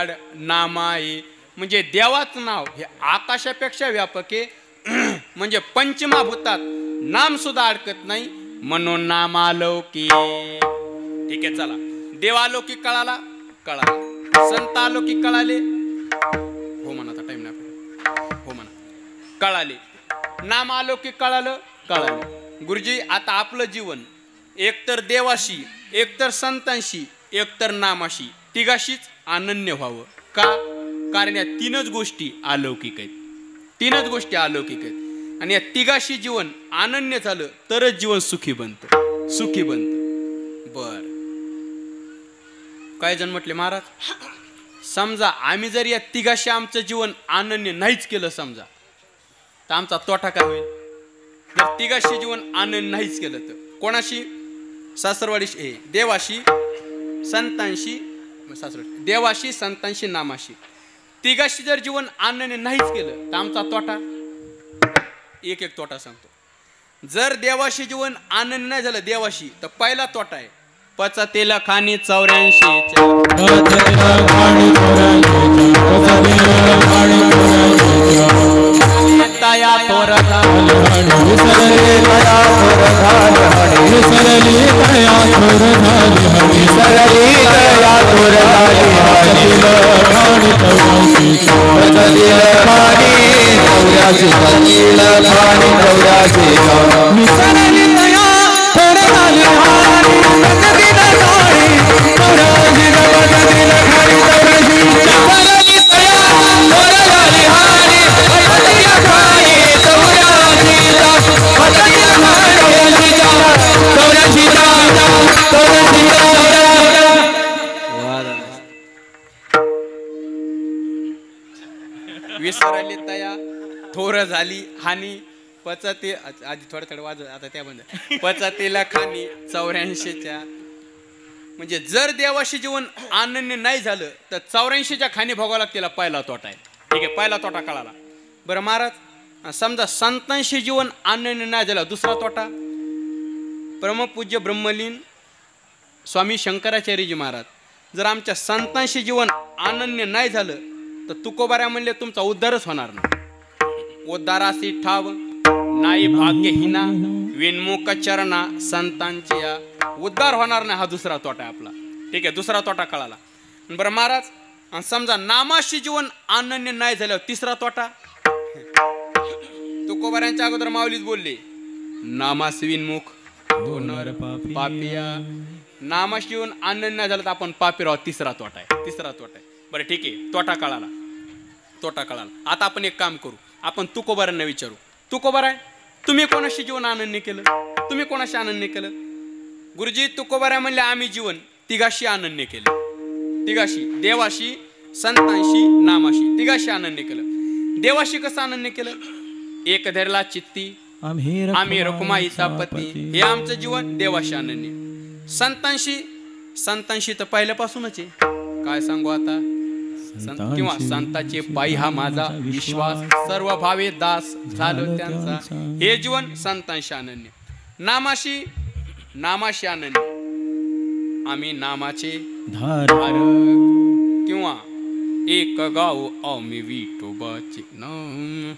S1: वाढ नामाई, म्हणजे देवाचं नाव हे आकाशापेक्षा व्यापक आहे. म्हणजे पंचमहाभूतात नाम सुद्धा अडकत नाही, म्हणून नाम अलौकिक. ठीक आहे, चला. देव अलौकिक कळाला, संत अलौकिक कळाले, हो म्हणा, आता टाइम नाही, हो म्हणा, कळाले. नाम अलौकिक कळालं. गुरुजी, आता आपलं जीवन एकतर देवाशी, एकतर संतांशी, एकतर नामाशी, तिघाशीच अनन्य व्हावं. का? कारण या तीनच गोष्टी अलौकिक आहेत. आणि या तिघाशी जीवन अनन्य झालं तरच जीवन सुखी बनतं. बर, काय जण म्हटले महाराज, समजा आम्ही जर या तिघाशी आमचं जीवन अनन्य नाहीच केलं समजा, तर आमचा तोटा काय होईल? जर तिघाशी जीवन अनन्य नाहीच केलं तर कोणाशी? सासरवाडीशी, देवाशी, संतांशी, नामाशी, तिघाशी जर जीवन अनन्य नाहीच केलं तर आमचा तोटा. एक तोटा सांगतो. जर देवाशी जीवन अनन्य नाही झालं देवाशी, तर पहिला तोटा आहे पचतेला खाणी 84च्या, तया तोर विसरली तया थोर झाली हानी पचते, आधी थोडं वाजव, आता त्या बंद. पचतेला खाणी 84च्या, म्हणजे जर देवाशी जीवन अनन्य नाही झालं तर 84च्या खाणी भोगावं लागतील. पहिला तोटा आहे. ठीक आहे, पहिला तोटा कळाला. बरं महाराज, समजा संतांशी जीवन अनन्य नाही झालं, दुसरा तोटा. परमपूज्य ब्रह्मलीन स्वामी शंकराचार्यजी महाराज, जर आमच्या संतांशी जीवन अनन्य नाही झालं तर तुकोबाऱ्या म्हणले तुमचा उद्धारच होणार नाही. उद्धारासी ठाव नाही भाग्यहीना, विनमुख चरणा संतांच्या, उद्धार होणार नाही. हा दुसरा तोटा आहे आपला. ठीक आहे, दुसरा तोटा कळाला. बरं महाराज, समजा नामाशी जीवन अनन्य नाही झाल्यावर तिसरा तोटा. तुकोबाऱ्यांच्या अगोदर माऊलीच बोलले, नामास विनमुख पापिया. नामाशी जीवन अनन्य नाही झालं तर आपण पापी राहू. तिसरा तोटा आहे. बरं ठीक आहे, तोटा कळाला. आता आपण एक काम करू, आपण तुकोबाऱ्यांना विचारू, तुकोबाराय तुम्ही कोणाशी जीवन अनन्य केलं? कोणाशी अनन्य केलं? गुरुजी तुकोबाराय म्हणले आम्ही जीवन तिघाशी अनन्य केलं. तिघाशी, देवाशी, संतांशी, नामाशी, तिघाशी अनन्य केलं. देवाशी कसं अनन्य केलं? एक धरला चित्ती आम्ही रखुमाईचा पती, हे आमचं जीवन देवाशी अनन्य. संतांशी तर पहिल्यापासूनच आहे. काय सांगू आता, किंवा संतांचे पायी हा माझा विश्वास, सर्व भावे दास झालं त्यांचा, हे जीवन संतांशी अनन्य. नामाशी अनन्य, आम्ही नामाचे धारक, किंवा एक गाव आम्ही विठोबाचे नाम,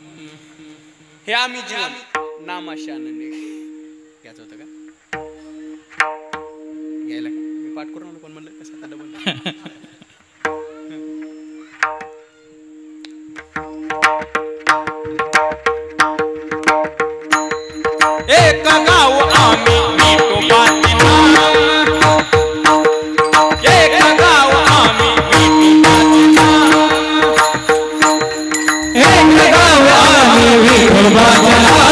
S1: हे आम्ही जीवन नामाशी अनन्य. घ्यायचं होतं का? घ्यायला का? मी पाठ करून आलो, कोण म्हणलं कसं आता डबल. एक गाव आम्ही विठोबाचे नाम, एक गाव आम्ही विठोबाचे नाम, एक गाव आम्ही विठोबाचे नाम,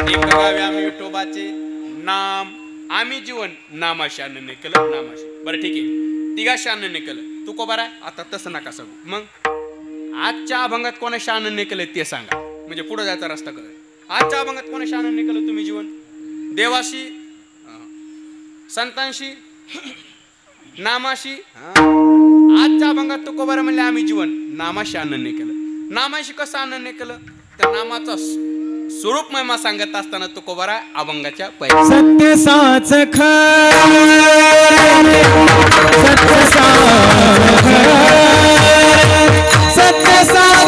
S1: एक गावी आम्ही विठोबाचे नाम आम्ही जीवन नामाशी अनन्य केलं नामाशी. बरं ठीक आहे, तिघाशी अनन्य केलं. तू को बरा आता तसं नका सांगू. मग आजच्या अभंगात कोणाशी अनन्य केलं ते सांगा, म्हणजे पुढे जायचा रस्ता कळेल. आजच्या अभंगात कोणाशी अनन्य केलं तुम्ही जीवन? देवाशी, संतांशी, नामाशी. आजच्या अभंगात तू को बरा म्हणले आम्ही जीवन नामाशी अनन्य केलं. नामाशी कसं अनन्य केलं? त्या नामाचा स्वरूप महिमा सांगत असताना तुकोबारा अभंगाच्या पहिल्या
S3: सत्य साच सत्य सत्य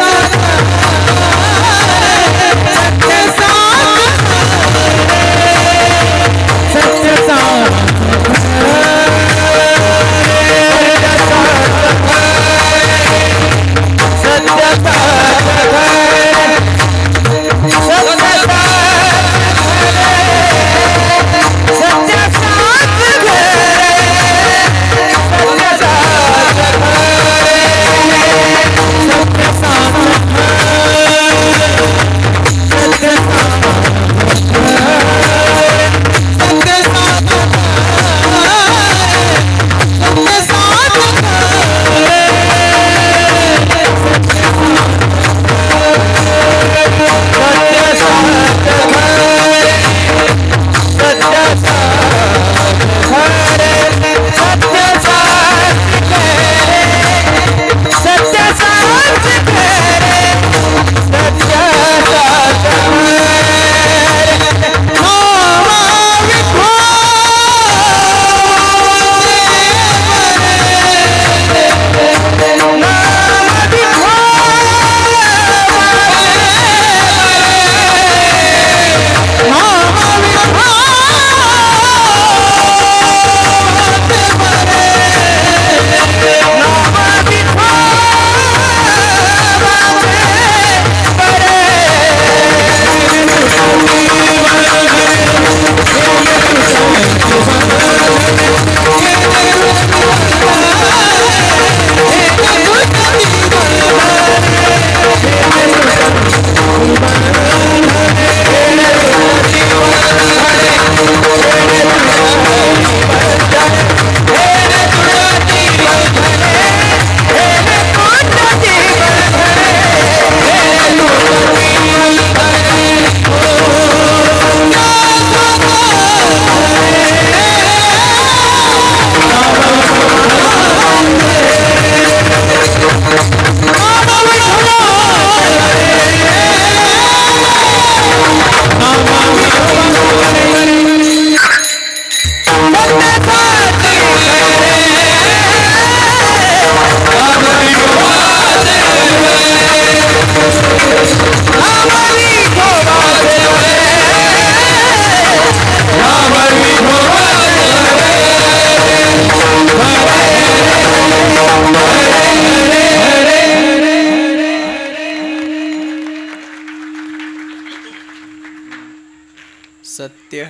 S1: सत्य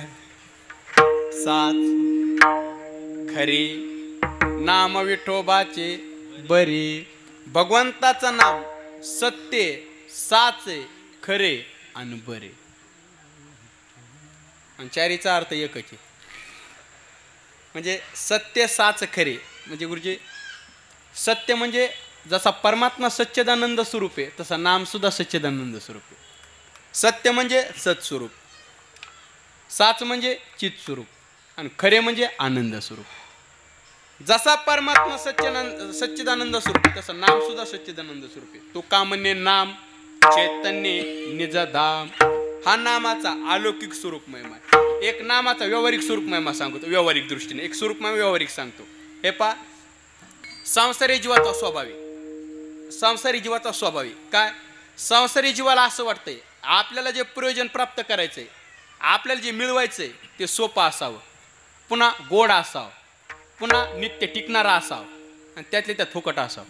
S1: साच खरी नाम विठोबाचे बरी. भगवंताचं नाम सत्य साचे खरे आणि बरे. आणि चारीचा अर्थ एकच आहे, म्हणजे सत्य साच खरे. म्हणजे गुरुजी सत्य म्हणजे जसा परमात्मा सच्चिदानंद स्वरूप आहे तसा नाम सुद्धा सच्चिदानंद स्वरूप आहे. सत्य म्हणजे सत्स्वरूप, साच म्हणजे चित स्वरूप आणि खरे म्हणजे आनंद स्वरूप. जसा परमात्मा सच्चिदानंद स्वरूप तसं नाम सुद्धा सच्चिदानंद स्वरूप आहे. तो का म्हणणे नाम चैतन्य निजधाम. हा नामाचा अलौकिक स्वरूप महिमा आहे. एक नामाचा व्यावहारिक स्वरूप महिमा सांगतो, व्यावहारिक दृष्टीने एक स्वरूप महिमा व्यावहारिक सांगतो. हे पा संसारी जीवाचा स्वाभाविक, संसारी जीवाचा स्वाभाविक काय, संसारी जीवाला असं वाटतंय आपल्याला जे प्रयोजन प्राप्त करायचंय, आपल्याला जे मिळवायचंय ते सोपं असावं, पुन्हा गोड असावं, पुन्हा नित्य टिकणारा असावा आणि त्यातले त्यात फुकट असावं.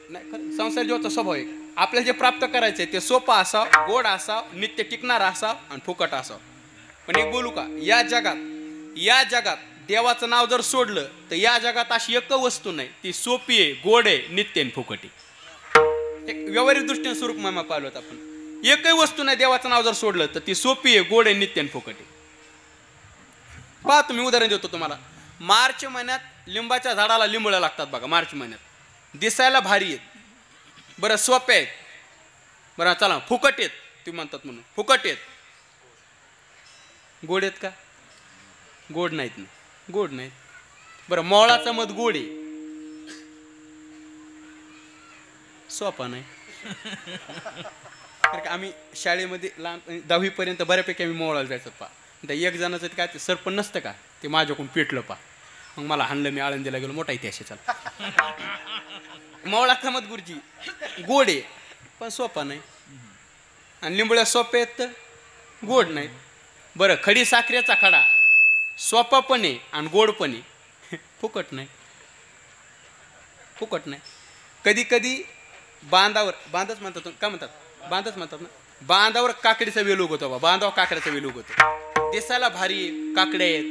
S1: नाही खरं, संसार जीवाचा स्वभाव आहे. आपल्याला जे प्राप्त करायचं आहे ते सोपं असावं, गोड असावं, नित्य टिकणारा असावं आणि फुकट असावं. पण एक बोलू का, या जगात देवाचं नाव जर सोडलं तर या जगात अशी एक वस्तू नाही ती सोपी आहे, गोड आहे, नित्य आणि फुकट आहे. एक व्यावहारिक दृष्टीने स्वरूप मामा पाहिलं होतं आपण. एकही वस्तू नाही देवाचं नाव जर सोडलं तर ती सोपी आहे, गोड आहे, नित्य आणि फुकट आहे. पहा तुम्ही उदाहरण देतो तुम्हाला. मार्च महिन्यात लिंबाच्या झाडाला लिंबळ्या लागतात बघा. मार्च महिन्यात दिसायला भारी आहेत, बरं सोपे आहेत, बरं चला फुकट आहेत तुम्ही म्हणतात म्हणून फुकट आहेत. गोड आहेत का? गोड नाहीत ना, गोड नाहीत. बरं मोळाचं मध गोड आहे, सोपा नाही. कारण का आम्ही शाळेमध्ये लहान 10वी पर्यंत बऱ्यापैकी आम्ही मोळाला जायचो. पा त्या एक जणाचं काय ते सरपण नसतं का, ते माझ्याकडून पेटलं पा. मग मला हाणलं, मी आळंदीला गेलो. मोठा इतिहास चाल. मोळाचा मध गुरुजी गोड आहे पण सोपा नाही, आणि लिंबुळ्या सोप्या आहेत तर गोड नाहीत. बरं खडी साखरेचा खडा सोपा पण आहे आणि गोड पण आहे, फुकट नाही, फुकट नाही. कधी कधी बांधच म्हणतात का, म्हणतात बांधच म्हणतात ना, बांधावर काकडीचा वेल उगवतो बा. बांधावर काकड्याचा वेल उगवतो, दिसायला भारी आहे, काकड्या आहेत,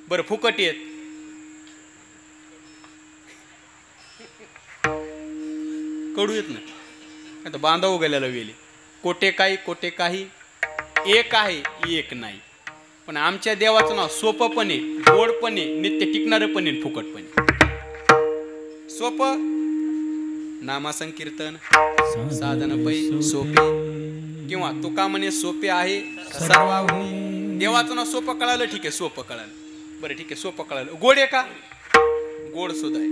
S1: बरं फुकट आहेत. कडू येत नाही. आता बांधा उगवलेला वेल, कोटे काही एक आहे एक नाही. पण आमच्या देवाचं नाव सोपं पण आहे, गोड पण आहे, नित्य टिकणारं पण आहे, फुकट पण आहे. सोपं नामसंकीर्तन, साधन पै सोपे, किंवा तुका म्हणे सोपे आहे सर्वाहून. देवाचं नाव सोपं कळालं, ठीक आहे, सोपं कळालं, बरं ठीक आहे, सोपं कळालं. गोड आहे का? गोड सुद्धा आहे.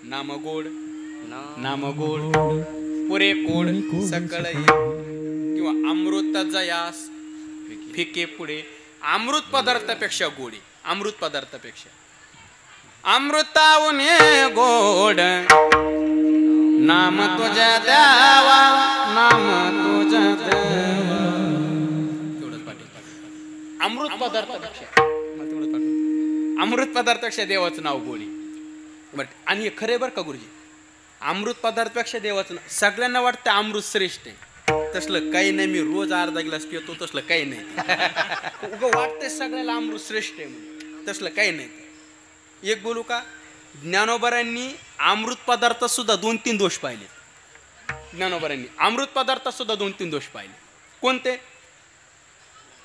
S1: नाम गोड पुरे कोड सकळ, किंवा अमृत जयास फिके पुढे. अमृत पदार्थापेक्षा गोड आहे, अमृत पदार्थापेक्षा. अमृताहून गोड नाम तुझ्या द्यावा, नाम तुझ्या द्यावा. तेवढंच पाटील. अमृत पदार्थापेक्षा अमृत पदार्थापेक्षा देवाचं नाव गोड आहे. बरं, आणि हे खरे बरं का गुरुजी, अमृत पदार्थापेक्षा देवाचं नाव. सगळ्यांना वाटतं अमृत श्रेष्ठ आहे, तसलं काही नाही. मी रोज अर्धा ग्लास पितो, तसलं काही नाही. उगं वाटतंय सगळ्याला अमृत श्रेष्ठ आहे म्हणून, तसलं काही नाही. एक बोलू का, ज्ञानोबरांनी अमृत पदार्थात सुद्धा 2-3 दोष पाहिले. ज्ञानोबरांनी अमृत पदार्थात सुद्धा 2-3 दोष पाहिले. कोणते?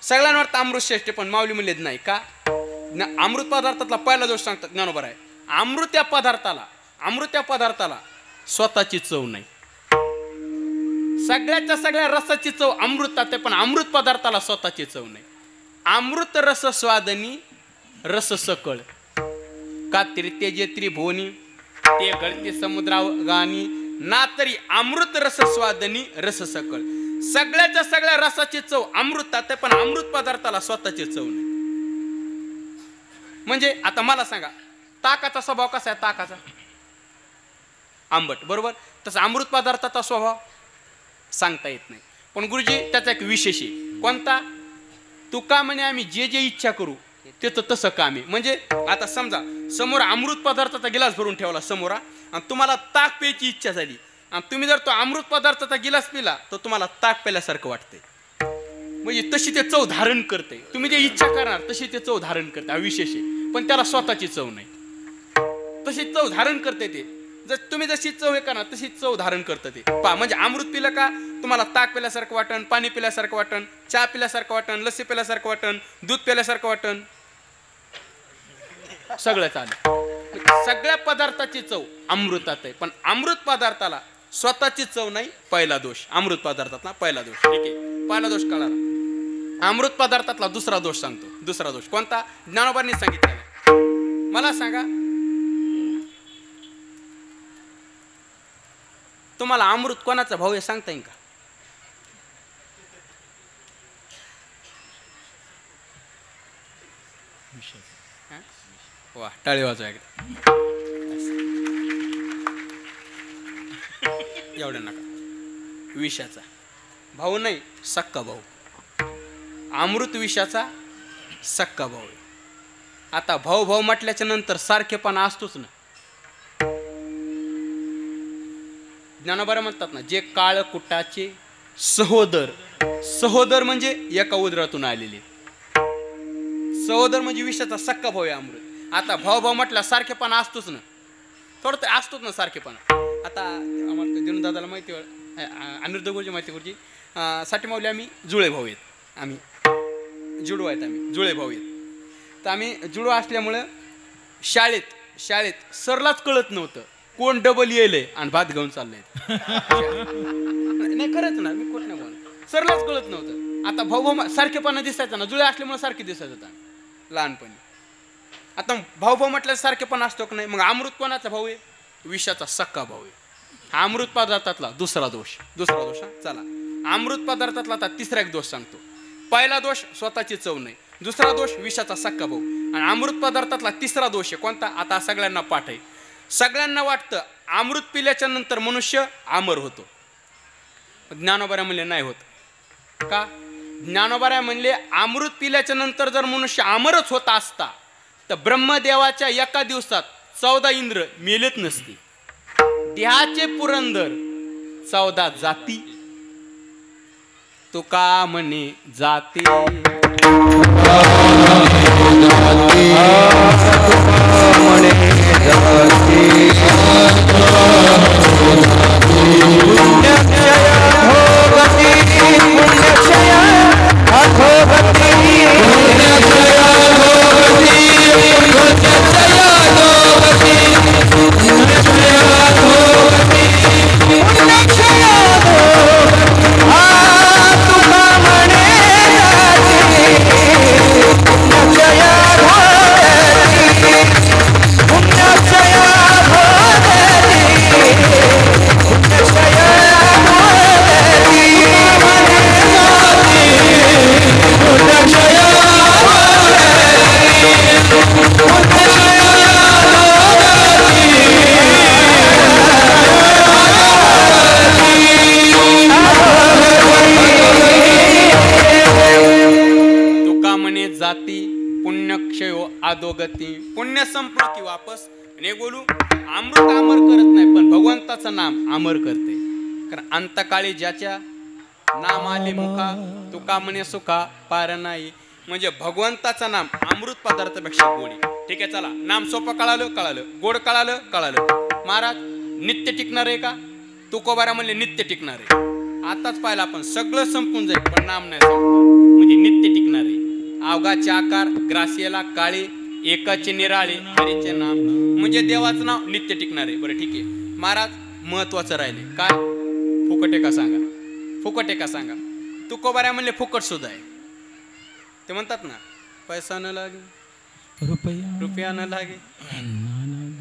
S1: सगळ्यांना वाटतं अमृत श्रेष्ठ, पण माऊली म्हणलेत नाही का. अमृत पदार्थातला पहिला दोष सांगतात ज्ञानोबा आहे, अमृत या पदार्थाला स्वतःची चव नाही. सगळ्याच्या सगळ्या रसाची चव अमृतात आहे, पण अमृत पदार्थाला स्वतःची चव नाही. अमृत रस स्वादनी रस सकळ, कात्री तेजे त्रिभुवनी ते गळते समुद्रागानी, ना तरी अमृत रस स्वादनी रस सकळ. सगळ्याच्या सगळ्या रसाची चव अमृतात आहे, पण अमृत पदार्थाला स्वतःची चव नाही. म्हणजे आता मला सांगा, ताकाचा स्वभाव कसा आहे? ताकाचा आंबट, बरोबर. तसं अमृत पदार्थाचा स्वभाव सांगता येत नाही. पण गुरुजी त्याचा एक विशेष आहे. कोणता? तुका म्हणे आम्ही जे जे इच्छा करू त्याचं तसं काम आहे. म्हणजे आता समजा समोर अमृत पदार्थाचा गिलास भरून ठेवला समोर, आणि तुम्हाला ताक प्यायची इच्छा झाली, आणि तुम्ही जर तो अमृत पदार्थाचा गिलास पिला तर तुम्हाला ताक प्याल्यासारखं वाटतंय. म्हणजे तशी ते चव धारण करते. तुम्ही जे इच्छा करणार तशी ते चव धारण करते, हा विशेष आहे. पण त्याला स्वतःची चव नाही, तशी चव धारण करते ते. जर तुम्ही जशी चव हे करणार तशी चव धारण करतं ते. पहा, म्हणजे अमृत पिलं का तुम्हाला ताक पिल्यासारखं वाटण, पाणी पिल्यासारखं वाटण, चहा पिल्यासारखं वाटण, लस्सी पिल्यासारखं वाटण, दूध पिल्यासारखं वाटण, सगळं चालेल. सगळ्या पदार्थाची चव अमृतात आहे, पण अमृत पदार्थाला स्वतःची चव नाही. पहिला दोष अमृत पदार्थातला पहिला दोष. ठीक आहे, पहिला दोष कळाला. अमृत पदार्थातला दुसरा दोष सांगतो. दुसरा दोष कोणता? ज्ञानोबांनी सांगितलेला. मला सांगा, तुम्हाला अमृत कोणाचा भाऊ आहे सांगता येईल का? वा, टाळी वाजवा एकदा. एवढ्या नका. विषाचा भाऊ नाही, सक्का भाऊ. अमृत विषाचा सक्का भाऊ आहे. आता भाऊ भाऊ म्हटल्याच्या नंतर सारखेपणा असतोच ना. ज्ञानोबा म्हणतात ना, जे काळ कुटाचे सहोदर. सहोदर म्हणजे एका उदरातून आलेले. सहोदर म्हणजे विषयाचा सक्का भाऊ आहे अमृत. आता भाऊ भाऊ म्हटला सारखेपणा असतोच ना, थोडं तर असतोच ना सारखेपणा. आता आम्हाला दिनदादाला माहिती, अनिरुद्ध गुरुजी माहिती गुरुजी साठी माऊली आम्ही जुळे भाऊ आहेत. आम्ही जुडू आहेत, आम्ही जुळे भाऊ आहेत. तर आम्ही जुडू असल्यामुळं शाळेत सरलाच कळत नव्हतं कोण डबल येलंय आणि भात घेऊन चाललंय. नाही खरंच ना, मी खोट नाही बोल, सरलाच कळत नव्हतं. आता भाऊ भाऊ सारखेपणा दिसायचा ना, जुळे असल्यामुळे सारखे दिसायचं होता लहानपणी. आता भाऊ भाऊ म्हटलं सारखेपणा असतो का नाही. मग अमृत कोणाचा भाऊ आहे? विषाचा सक्का भाऊ आहे. हा अमृत पदार्थातला दुसरा दोष. हा चला, अमृत पदार्थातला आता तिसरा एक दोष सांगतो. पहिला दोष स्वतःची चव नाही, दुसरा दोष विषाचा सक्का भाऊ, आणि अमृत पदार्थातला तिसरा दोष आहे कोणता? आता सगळ्यांना पाठ आहे. सगळ्यांना वाटतं अमृत पिल्याच्या नंतर मनुष्य अमर होतो. ज्ञानोबा म्हणले नाही होत. का? ज्ञानोबा म्हणले अमृत पिल्याच्या नंतर जर मनुष्य अमरच होता असता तर ब्रह्मदेवाच्या एका दिवसात 14 इंद्र मेलेत नसते. देहाचे पुरंदर 14 जाती. तुका म्हणे जाती अधोगती. पुण्य संपलं की वापस. आणि बोलू अमृत अमर करत नाही, पण भगवंताचं नाम अमर करते. कारण अंतकाळी ज्याच्या नाम आले मुखा तुका म्हणे सुखा पार नाही. म्हणजे भगवंताचं नाम अमृत पदार्थापेक्षा गोडी. ठीक आहे चला, नाम सोपं कळालं, गोड कळालं. महाराज नित्य टिकणार आहे का? तुकोबारा म्हणले नित्य टिकणार आहे. आताच पाहिलं आपण, सगळं संपून जाईल पण नाम नाही संपणार, म्हणजे नित्य टिकणार आहे. अवघाचे आकार ग्रासियाला काळे एकाचे निराळे हरीचे नाम, म्हणजे देवाचं नाव नित्य टिकणार आहे. बरं ठीक आहे महाराज, महत्वाचं राहिले काय? फुकट आहे का सांगा? तुकोबारा म्हणले फुकट सुद्धा आहे. ते म्हणतात ना, पैसा न लागे रुपया न लागे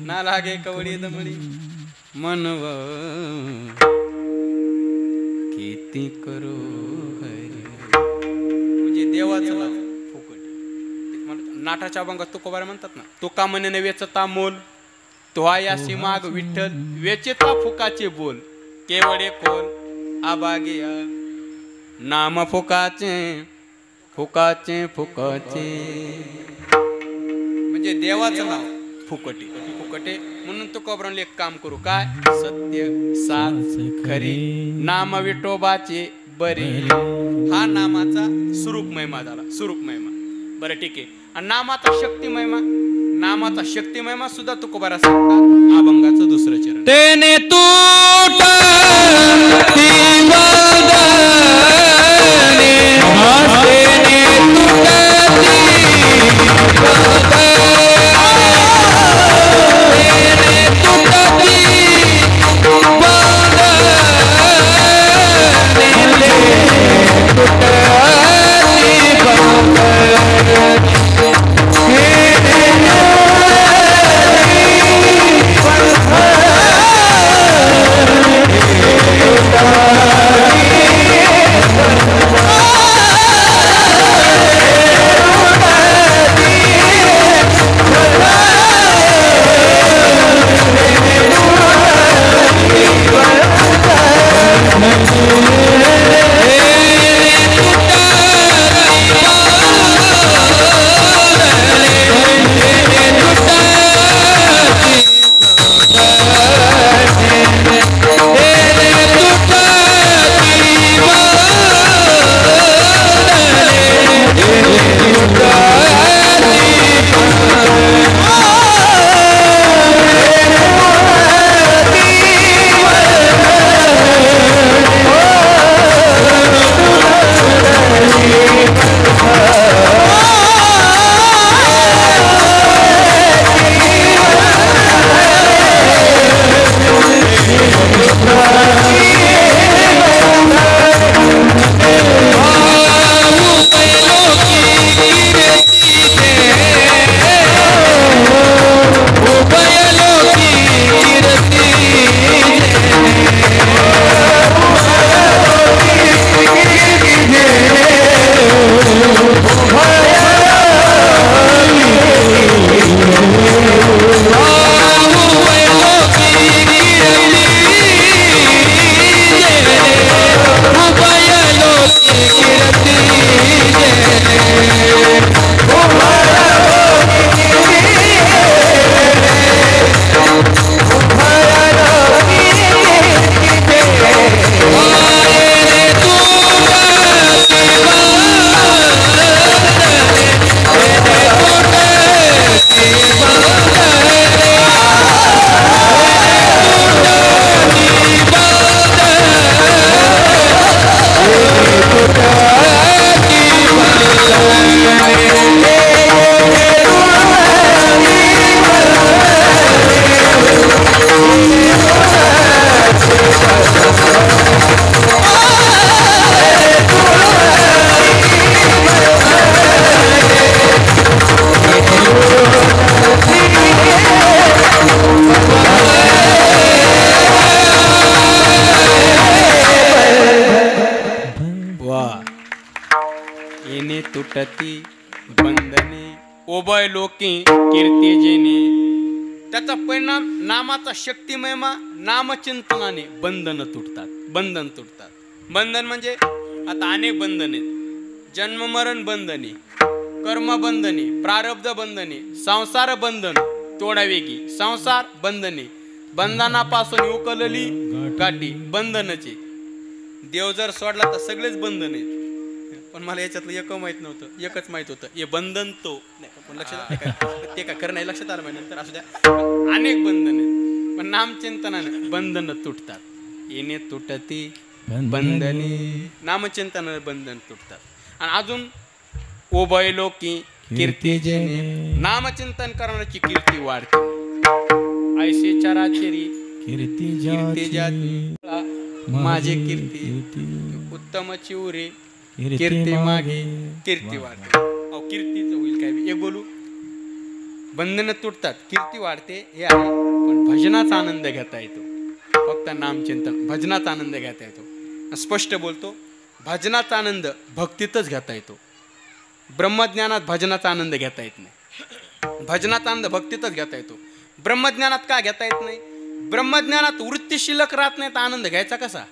S1: ना लागे कवडी दमडी मनव किती करू हरी. म्हणजे देवाचं नाव फुकट. नाटाच्या अभंगात तुकोबारा म्हणतात ना, तुका म्हणे नव्हेचा मोल तो यासी माग विठ्ठल वेचेता फुकाचे बोल केवडे कोल आबागे नाम फुकाचे फुकाचे फुकाचे. म्हणजे देवाचं नाव फुकटे म्हणून तुकोबारांनी एक काम करू काय? सत्य साच खरे नाम विठोबाचे बरे. हा नामाचा स्वरूप महिमा झाला, स्वरूप महिमा. बरं ठीक आहे. आणि नामाचा शक्ती महिमा सुद्धा तुकोबारा सांगतात. अभंगाचं दुसरं चरण.
S3: तेने
S1: येणे तुटती बंधने ओबय लोके कीर्ती जेने. त्याचा परिणाम नामाचा शक्ती महिमा नामचिंतनाने बंधन तुटतात. बंधन म्हणजे आता अनेक बंधने, जन्म मरण बंधने, कर्म बंधने, प्रारब्ध बंधने, संसार बंधन तोडावेगी, संसार बंधने, बंधनापासून उकलली गाठी बंधनचे. देव जर सोडला तर सगळेच बंधन आहेत. पण मला याच्यातलं एकच माहित होतं हे बंधन तो नाही. पण लक्षात ते काय खरं नाही, लक्षात आलं नंतर असू द्या. अनेक बंधन आहेत पण नामचिंतनाने बंधन तुटतात. येणे तुटती बंधने, नामचिंतनाने बंधन तुटतात. आणि अजून ओबय लोकी कीर्ती जेने, नामचिंतन करण्याची कीर्ती वाढते. ऐसे चराचरी कीर्ती जाती माझे कीर्ती उत्तम चिवरे कीर्ती मागे कीर्ती वाढते. अहो कीर्तीचं होईल काय एक बोलू. बंधन तुटतात, कीर्ती वाढते हे आहे. पण भजनाचा आनंद घेता येतो. फक्त नामचिंतन भजनाचा आनंद घेता येतो. स्पष्ट बोलतो, भजनाचा आनंद भक्तीतच घेता येतो. ब्रह्मज्ञानात भजनाचा आनंद घेता येत नाही. भजनाचा आनंद भक्तीतच घेता येतो. ब्रह्मज्ञानात का घेता येत नाही? ब्रह्मज्ञानात वृत्ती शिल्लक राहत नाही तर आनंद घ्यायचा कसा?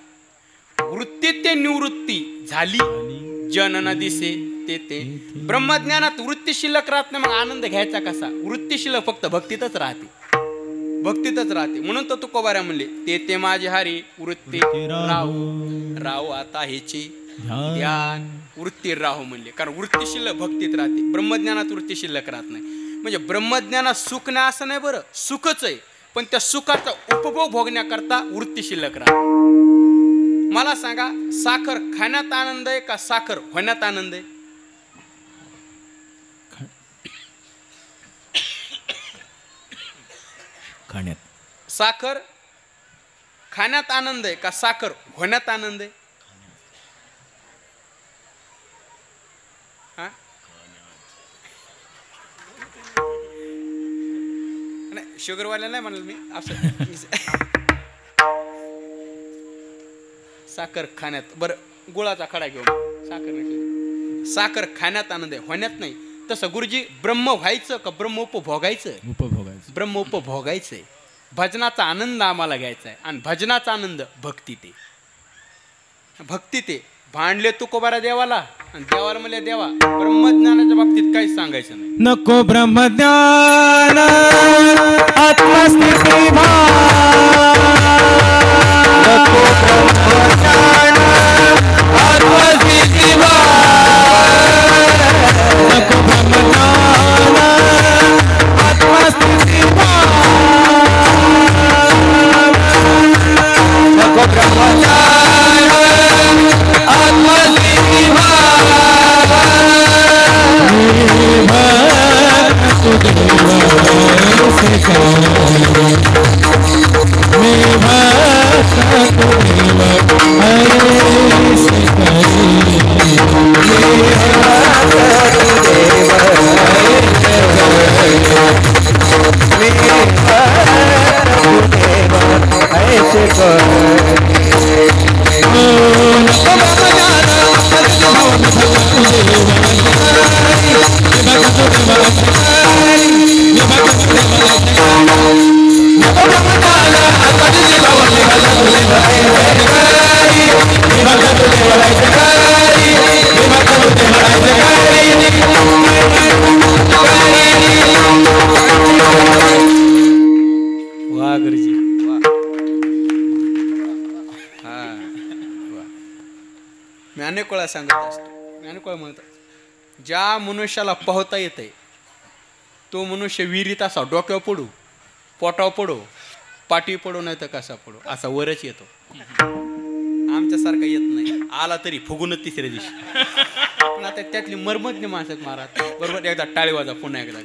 S1: वृत्ती ते निवृत्ती झाली जनन दिसे ते. ब्रह्मज्ञानात वृत्ती शिल्लक राहत नाही मग आनंद घ्यायचा कसा? वृत्ती शिल्लक फक्त भक्तीतच राहते. म्हणून तो तुकोबाऱ्या म्हणले ते माझे हारी वृत्ती राहू आता ह्याची ध्यान. वृत्ती राहू म्हणले कारण वृत्ती शिल्लक भक्तीत राहते. ब्रह्मज्ञानात वृत्ती शिल्लक राहत नाही. म्हणजे ब्रह्मज्ञानात सुख नाही असं नाही, बरं सुखच आहे पण त्या सुखाचा उपभोग भोगण्याकरता वृत्ती शिल्लक राहते. मला सांगा, साखर खाण्यात आनंद आहे का साखर होण्यात आनंद आहे?
S5: खाण्यात.
S1: साखर खाण्यात आनंद आहे का साखर होण्यात आनंद आहे? नाही शुगरवाल्या नाही म्हणाल मी असं. साखर खाण्यात, बरं गुळाचा खडा घेऊन साखर खाण्यात आनंद आहे होण्यात नाही. तसं गुरुजी ब्रह्म व्हायचं का ब्रह्म उपभोगायचं? ब्रह्म उपभोगायचं आहे. भजनाचा आनंद आम्हाला घ्यायचा आहे आणि भजनाचा आनंद भक्तीत आहे. भांडले तुकोबारा देवाला आणि देवाला म्हणले देवा ब्रह्मज्ञानाच्या बाबतीत काहीच सांगायचं नाही.
S3: नको ब्रह्मज्ञान आत्मस्थिती भान, नको ब्रह्मज्ञान आत्मस्थिती भान, नको ब्रह्मज्ञान आत्मस्थिती भान, नको ब्रह्मज्ञान आत्मस्थिती
S1: मी अनेक वेळा सांगत असतो, मी अनेक वेळा म्हणतो, ज्या मनुष्याला पोहता येते तो मनुष्य विहिरीत असा डोक्यावर पडू, पोटावर पडो, पाठी पडो नाही तर कसा पडो असा वरच येतो. आमच्यासारखा येत नाही, आला तरी फुगूनच तिसऱ्या दिवशी. पण आता त्यातली मर्मज्ञ माणसं महाराज बरोबर एकदा टाळी वाजा पुन्हा एकदा.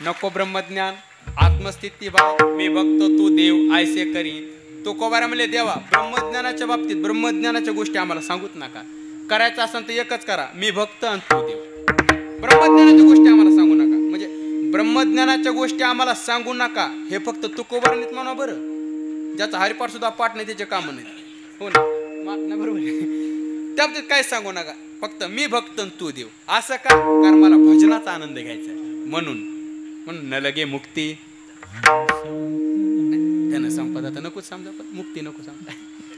S1: नको ब्रह्मज्ञान आत्मस्थिती भाव मी बघतो तू देव आयसे करी. तो कोबारा म्हणले देवा ब्रह्मज्ञानाच्या बाबतीत ब्रह्मज्ञानाच्या गोष्टी आम्हाला सांगूच नका, करायचं असेल तर एकच करा, मी भक्त आणि तू देव. ब्रह्मज्ञानाच्या गोष्टी आम्हाला सांगू नका. म्हणजे ब्रह्मज्ञानाच्या गोष्टी आम्हाला सांगू नका हे फक्त तुकोबारानेच म्हणा. बरं ज्याचा हरिपाठ सुद्धा पाठ नाही त्याचे काम नाही, हो ना, नाही बरोबर. त्या बाबतीत काय सांगू नका. फक्त मी भक्त आणि तू देव. असं का? कारण मला भजनाचा आनंद घ्यायचा आहे. म्हणून म्हणून न लगे मुक्ती धनसंपदा तर नकोच समजा, पण मुक्ती नको समजा.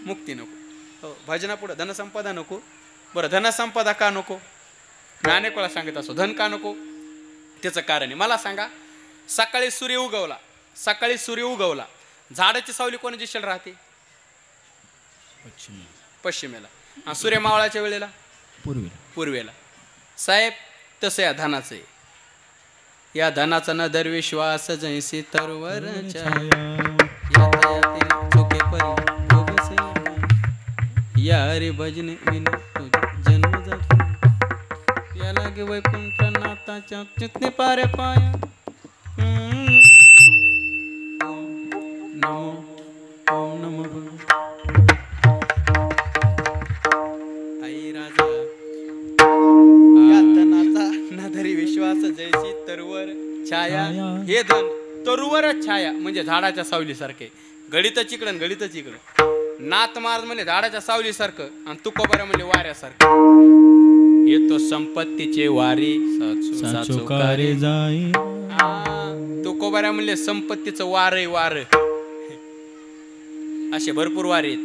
S1: मुक्ती नको. हो, भजना पुढं धनसंपदा नको. बरं, धनसंपदा का नको? मी अनेक वेळा सांगत असो धन का नको. त्याचं कारण आहे. मला सांगा, सकाळी सूर्य उगवला, सकाळी सूर्य उगवला, झाडाची सावली कोणा दिशेला राहते? पश्चिमेला. आणि सूर्य मावळाच्या वेळेला पूर्वेला. साहेब तसं या धनाचं आहे. या धनाचा न दरविश्वास जैसी तरवरच्या या रे भजने विना जन्म जातो या लागे वैकुंठ नाथाच्या चित्ते पारे पाया. नमो ओम नमो आई राजा. या धनाचा न धरी विश्वास जैसी तरवर छाया. हे धन तरुवर छाया म्हणजे झाडाच्या सावलीसारखे. गडीतच इकडं गडीतच इकडं. नाथ महाराज म्हणजे झाडाच्या सावलीसारखं आणि तुकोबारा म्हणजे वाऱ्यासारखं. हे तो संपत्तीचे वारे
S5: साचोकारे जाई.
S1: तुकोबारा म्हणजे संपत्तीचं वार आहे. वार असे भरपूर वारे आहेत.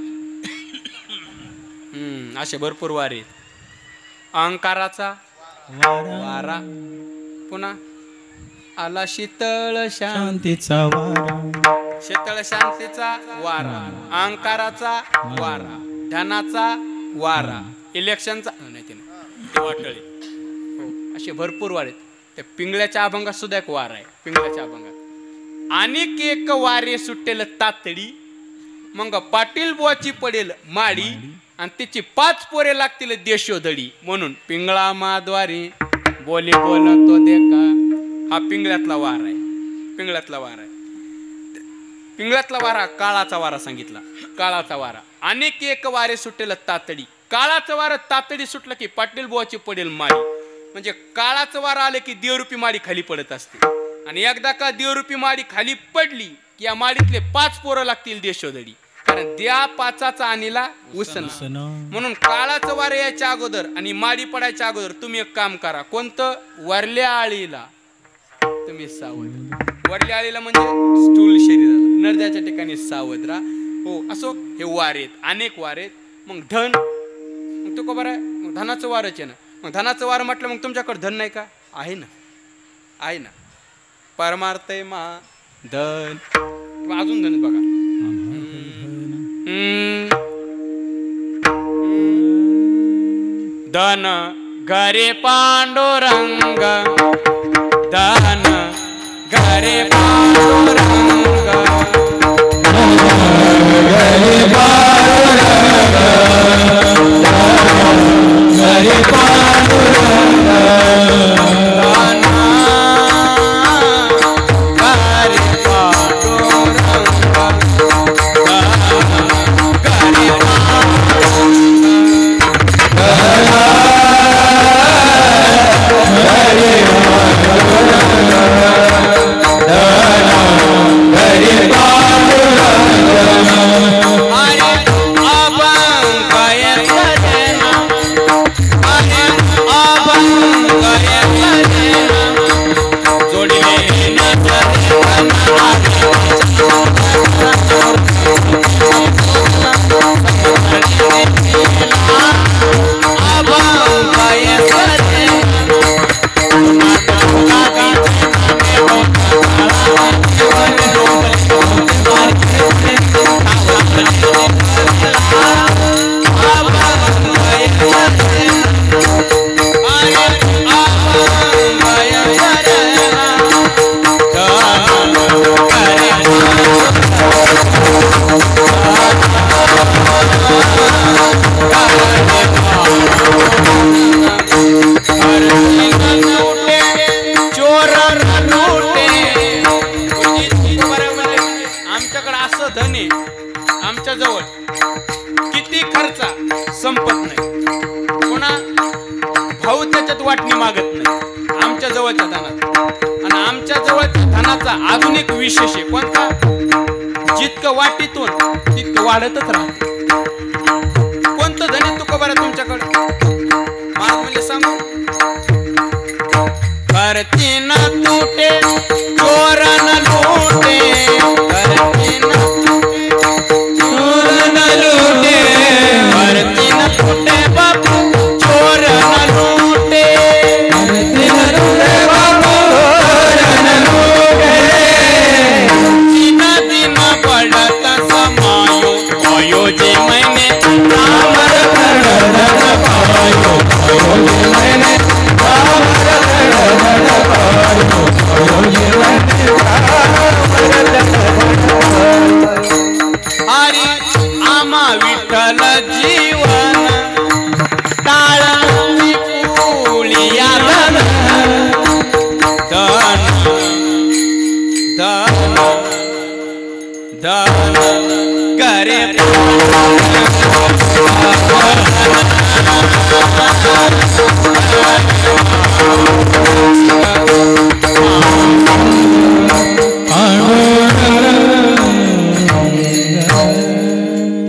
S1: असे भरपूर वारे आहेत. अहंकाराचा वारा. पुन्हा आला शीतळ
S5: शांतीचा वारा.
S1: शीतळ शांतीचा वारा. अहंकाराचा वारा. धनाचा वारा. इलेक्शनचा नाही ते वाटळे. हो, असे भरपूर वारे आहेत. त्या पिंगळ्याच्या अभंगात सुद्धा एक वार आहे. पिंगळ्याच्या अभंगात अनेक एक वारे सुटेल तातडी मग पाटील बुवाची पडेल माडी आणि तिची 5 पोरे लागतील देशोधडी. म्हणून पिंगळा माद्वारी बोले बोल तो देखा. हा पिंगळ्यातला वार आहे. पिंगळ्यातला वार आहे. पिंगळ्यातला वारा काळाचा वारा सांगितला. काळाचा वारा. अनेक एक वारे सुटेल तातडी. काळाचं वारं तातडी सुटलं की पाटील बुवाची पडेल माडी. म्हणजे काळाचं वारं आलं की देवरूपी माडी खाली पडत असते. आणि एकदा का देवरूपी माडी खाली पडली की या माडीतले 5 पोरं लागतील देशोधडी. कारण द्या 5चा आणीला उसना. म्हणून काळाचं वारं यायच्या अगोदर आणि माडी पडायच्या अगोदर तुम्ही एक काम करा. कोणतं? वरल्या आळीला तुम्ही सावध. वरल्या आळीला म्हणजे स्थूल शरीराला. नरद्याच्या ठिकाणी सावध राहा. हो, असो हे वार आहेत. अनेक वार आहेत. मग धन मग तो का बरं आहे? मग धनाचं वारच आहे ना. मग धनाचं वार म्हटलं मग तुमच्याकडे धन नाही का? आहे ना. आहे ना. परमार्थ मा धन. अजून धन बघा. धन घरे पांडुरंग. धन घरे पांडुरंग.
S3: घरे पांडुरंग. घरे पांडुरंग.
S1: अजून एक विशेष आहे. कोणता? जितकं वाटीतून तितकं वाढतच राहते. कोणतं धन आहे तुकोबारा तुमच्याकडे? धरती न टूटे चोर न लूटे धरती न
S3: चोर न लूटे
S1: धरती न टूटे बाबू चोर न लूटे
S3: धरती न लूटे बाबू चोर न लूटे
S1: दिन दिन बढ़त समायो पायो जे मैंने
S3: रामर धन पायो पायो जे मैंने रामर धन पायो पायो जे मैंने रामर धन
S1: हरी आमा विठ्ठल जीवन टाळी पुलिया धन धन धन धन करे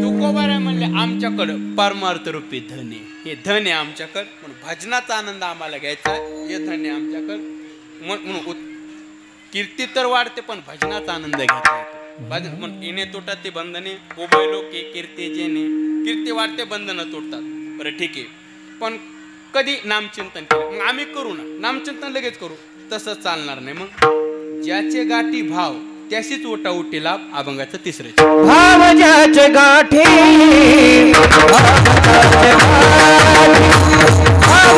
S1: तुकोबाराय म्हणले आमच्याकडं परमार्थ रूपी धन आहे हे धन आहे आमच्याकडं म्हणून भजनाचा आनंद आम्हाला घ्यायचा आहे हे धन आहे आमच्याकडं म्हणून कीर्ती तर वाढते पण भजनाचा आनंद घ्यायचा आहे भजन म्हणून इने तुटत ते बंधने उभय लोके कीर्ती जेने कीर्ती वाढते बंधनं तुटतात बरं ठीक आहे पण कधी नामचिंतन केलं मग आम्ही करू ना नामचिंतन लगेच करू तसं चालणार नाही मग ज्याचे गाठी भाव त्याशीच ओटा उठी लाभ अभंगाचं तिसरे
S2: भाव ज्याचे गाठी भाव ज्याचे गाठी भाव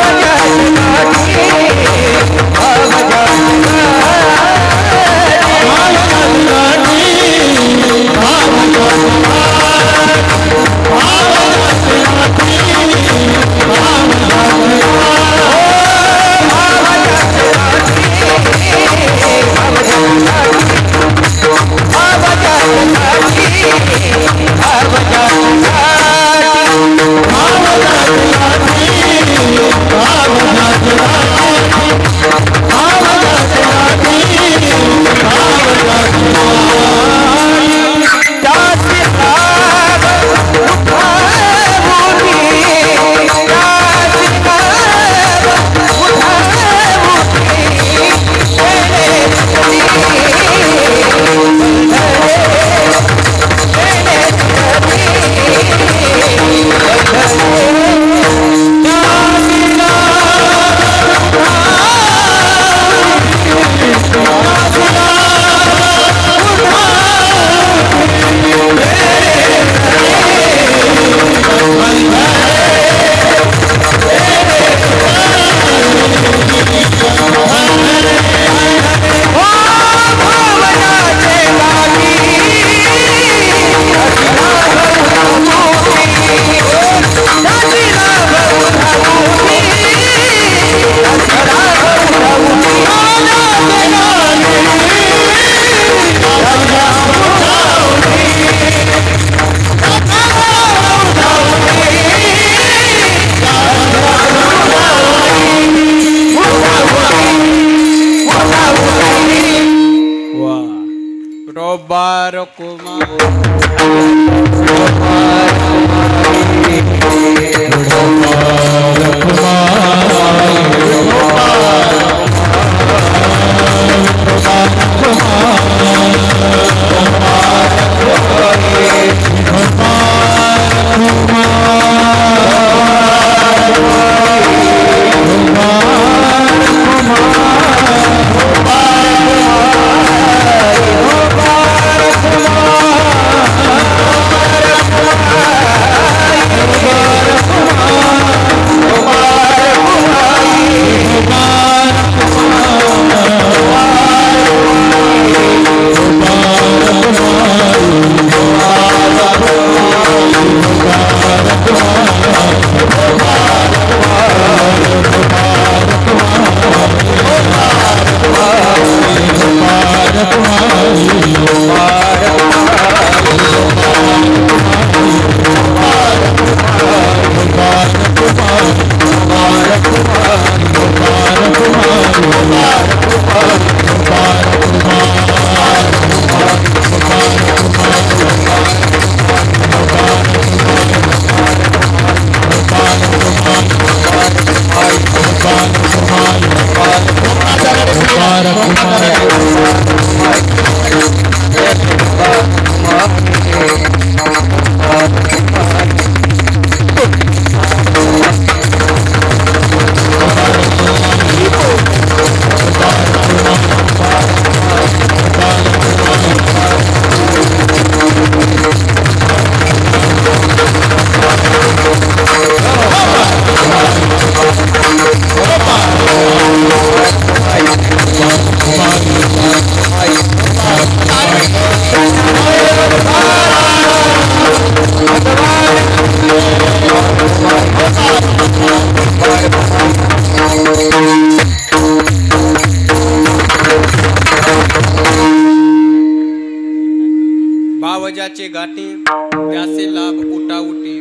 S1: भाव ज्याचे गाठी त्याचे लाभ उठा उठी,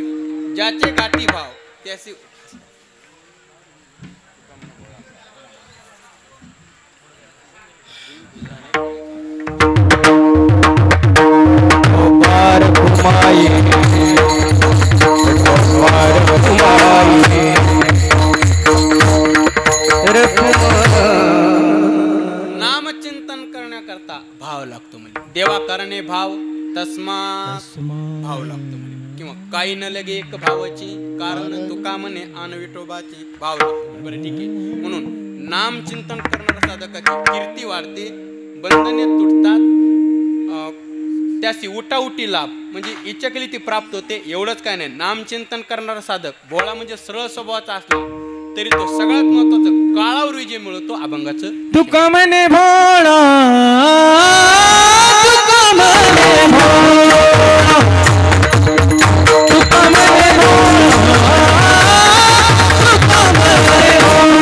S1: ज्याचे गाठी भाव त्याचे नामचिंतन करण्याकरता भाव लागतो म्हणजे देवा करणे भाव तस्मा भाव लागतो म्हणजे, किंवा काही न लगे एक भावाची कारण तुका म्हणे आन विठोबाची भाव लागतो. बरं ठीक आहे. म्हणून नाम चिंतन करणाऱ्या साधकाची कीर्ती वाढते, बंधने तुटतात, त्याची उठाउटी लाभ म्हणजे इच्छा केली ती प्राप्त होते. एवढंच काय नाही, नामचिंतन करणारा साधक भोळा म्हणजे सरळ स्वभावाचा असला तरी तो सगळ्यात महत्वाचं काळावर विजय मिळवतो अभंगाचं.
S3: तुका म्हणे भोळा, तुका म्हणे भोळा, तुका म्हणे भोळा, तुका म्हणे भोळा, तुका म्हणे भोळा,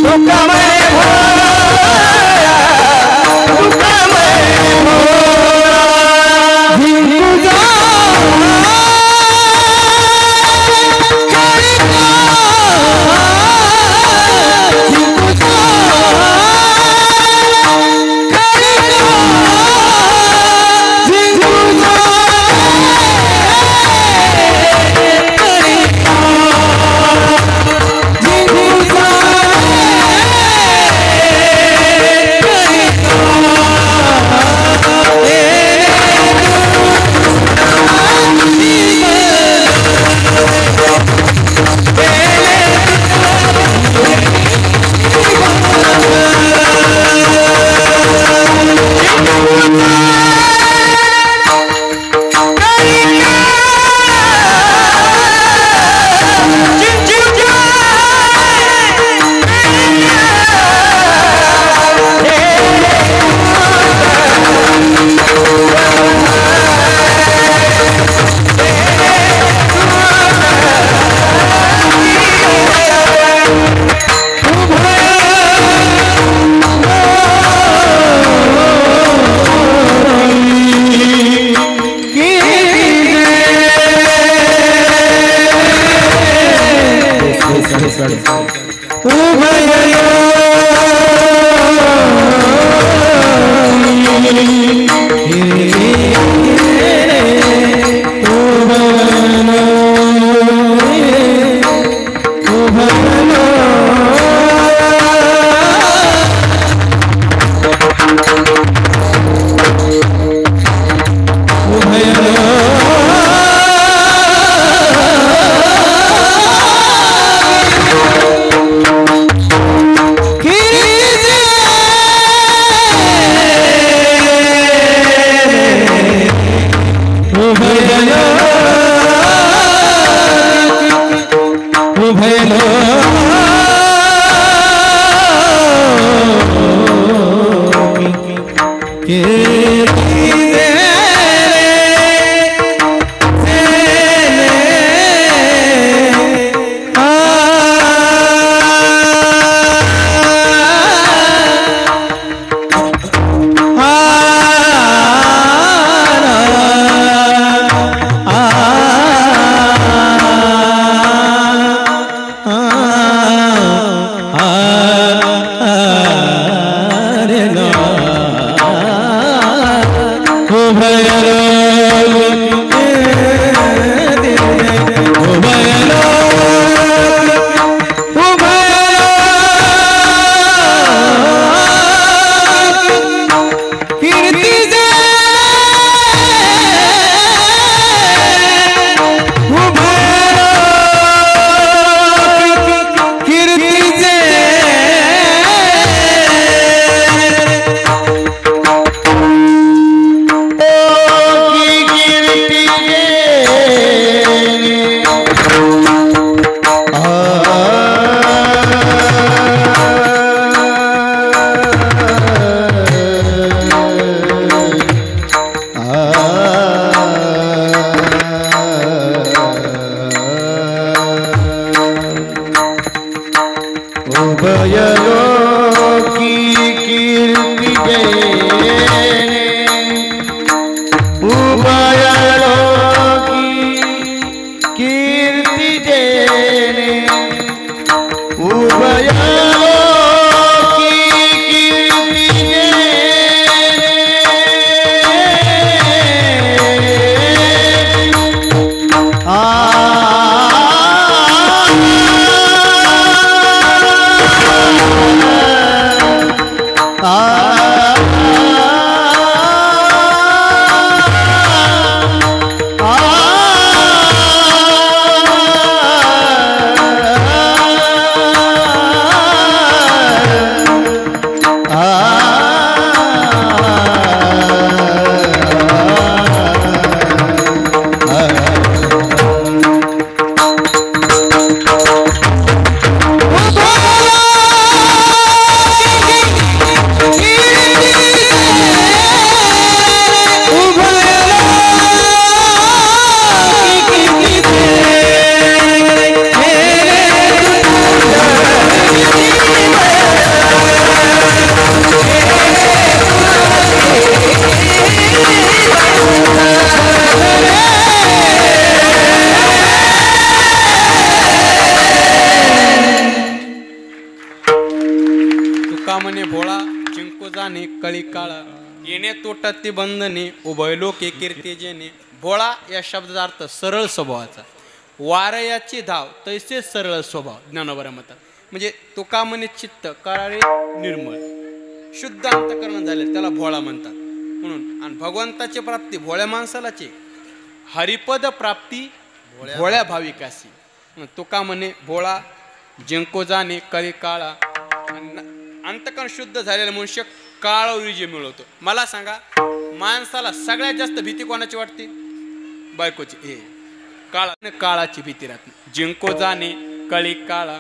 S3: तुका म्हणे भोळा, कीर्ती
S1: तोटती बंधने उभय लोके कीर्तीजेने. भोळा या शब्दाचा अर्थ सरळ स्वभावाचा. वारयाची धाव तैसे सरळ स्वभाव ज्ञानोबा म्हणतात. म्हणजे तुका म्हणे चित्त कराळे निर्मळ शुद्ध अंतकरण झाले त्याला भोळा म्हणतात. म्हणून आणि भगवंताची प्राप्ती भोळ्या माणसालाची, हरिपद प्राप्ती भोळ्या भाविकाशी. तुका म्हणे भोळा जिंको जाणे कळी काळा. अंतकरण शुद्ध झालेला मनुष्य काळ विजय मिळवतो. मला सांगा माणसाला सगळ्यात जास्त भीती कोणाची वाटते? बायकोची. हे काळाची भीती राहते. जिंको जाणे कळी काळा.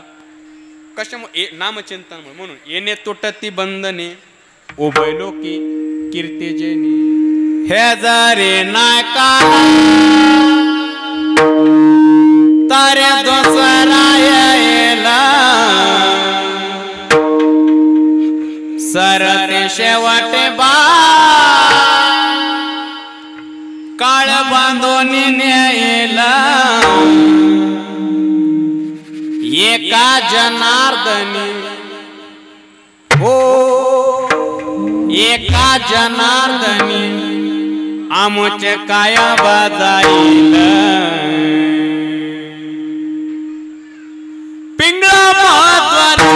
S1: कशामुळे? नामचिंतन. म्हणून येणे तुटती बंधने उभय लोकी कीर्तीजेने. हे जरे नाका तारे दोसरा येला सरते शेवटे बा काळ बांधून न्यायला. एका जनार्दनी हो एका जनार्दनी आमचे काया बाजाईल. पिंगळा महत्वाला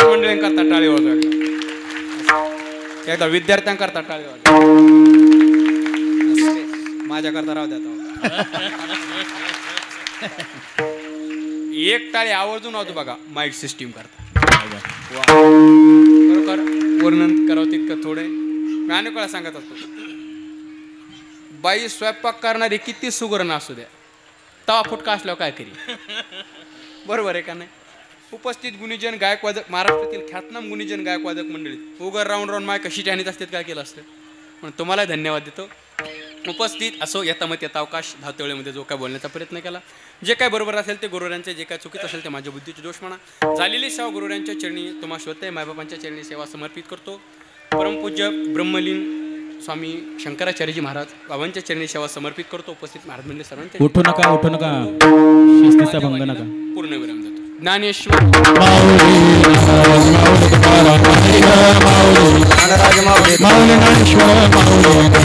S1: मंडळींकरता टाळी वाजवा. एकदा विद्यार्थ्यांकरता टाळी वाजवा. माझ्याकरता राहू द्या. एक टाळी आवर्जून वाजू बघा माईक सिस्टीम करता. खरोखर वर्णन करावं तितकं थोडे. मी अनेक वेळा सांगत असतो, बाई स्वयंपाक करणारी किती सुगरण असू द्या, तवा फुटका असल्यावर काय करी. बरोबर आहे का नाही. उपस्थित गुणीजन गायकवादक, महाराष्ट्रातील ख्यातनाम गुणीजन गायकवादक मंडळीत उगर राऊंड राऊंड माय कशी टॅनीत असतात काय केलं असतं. पण तुम्हाला धन्यवाद देतो. उपस्थित असो येता मत येता अवकाश धातवळेमध्ये जो काय बोलण्याचा प्रयत्न केला, जे काय बरोबर असेल ते गुरुरायांचे, जे काय चुकीत असेल ते माझ्या बुद्धीचे दोष म्हणा. झालेली सेवा गुरुरायांच्या चरणी तुम्हा श्रोते मायबापांच्या चरणी सेवा समर्पित करतो. परमपूज्य ब्रह्मलीन स्वामी शंकराचार्यजी महाराज बाबांच्या चरणी सेवा समर्पित करतो. उपस्थित महाराज मंडळी सर्वांच्या
S5: उठू नका शिस्तीचा भंग नका.
S1: पूर्णविराम देतो. ज्ञानेश्वर
S2: माऊली ज्ञानेश्वर माऊली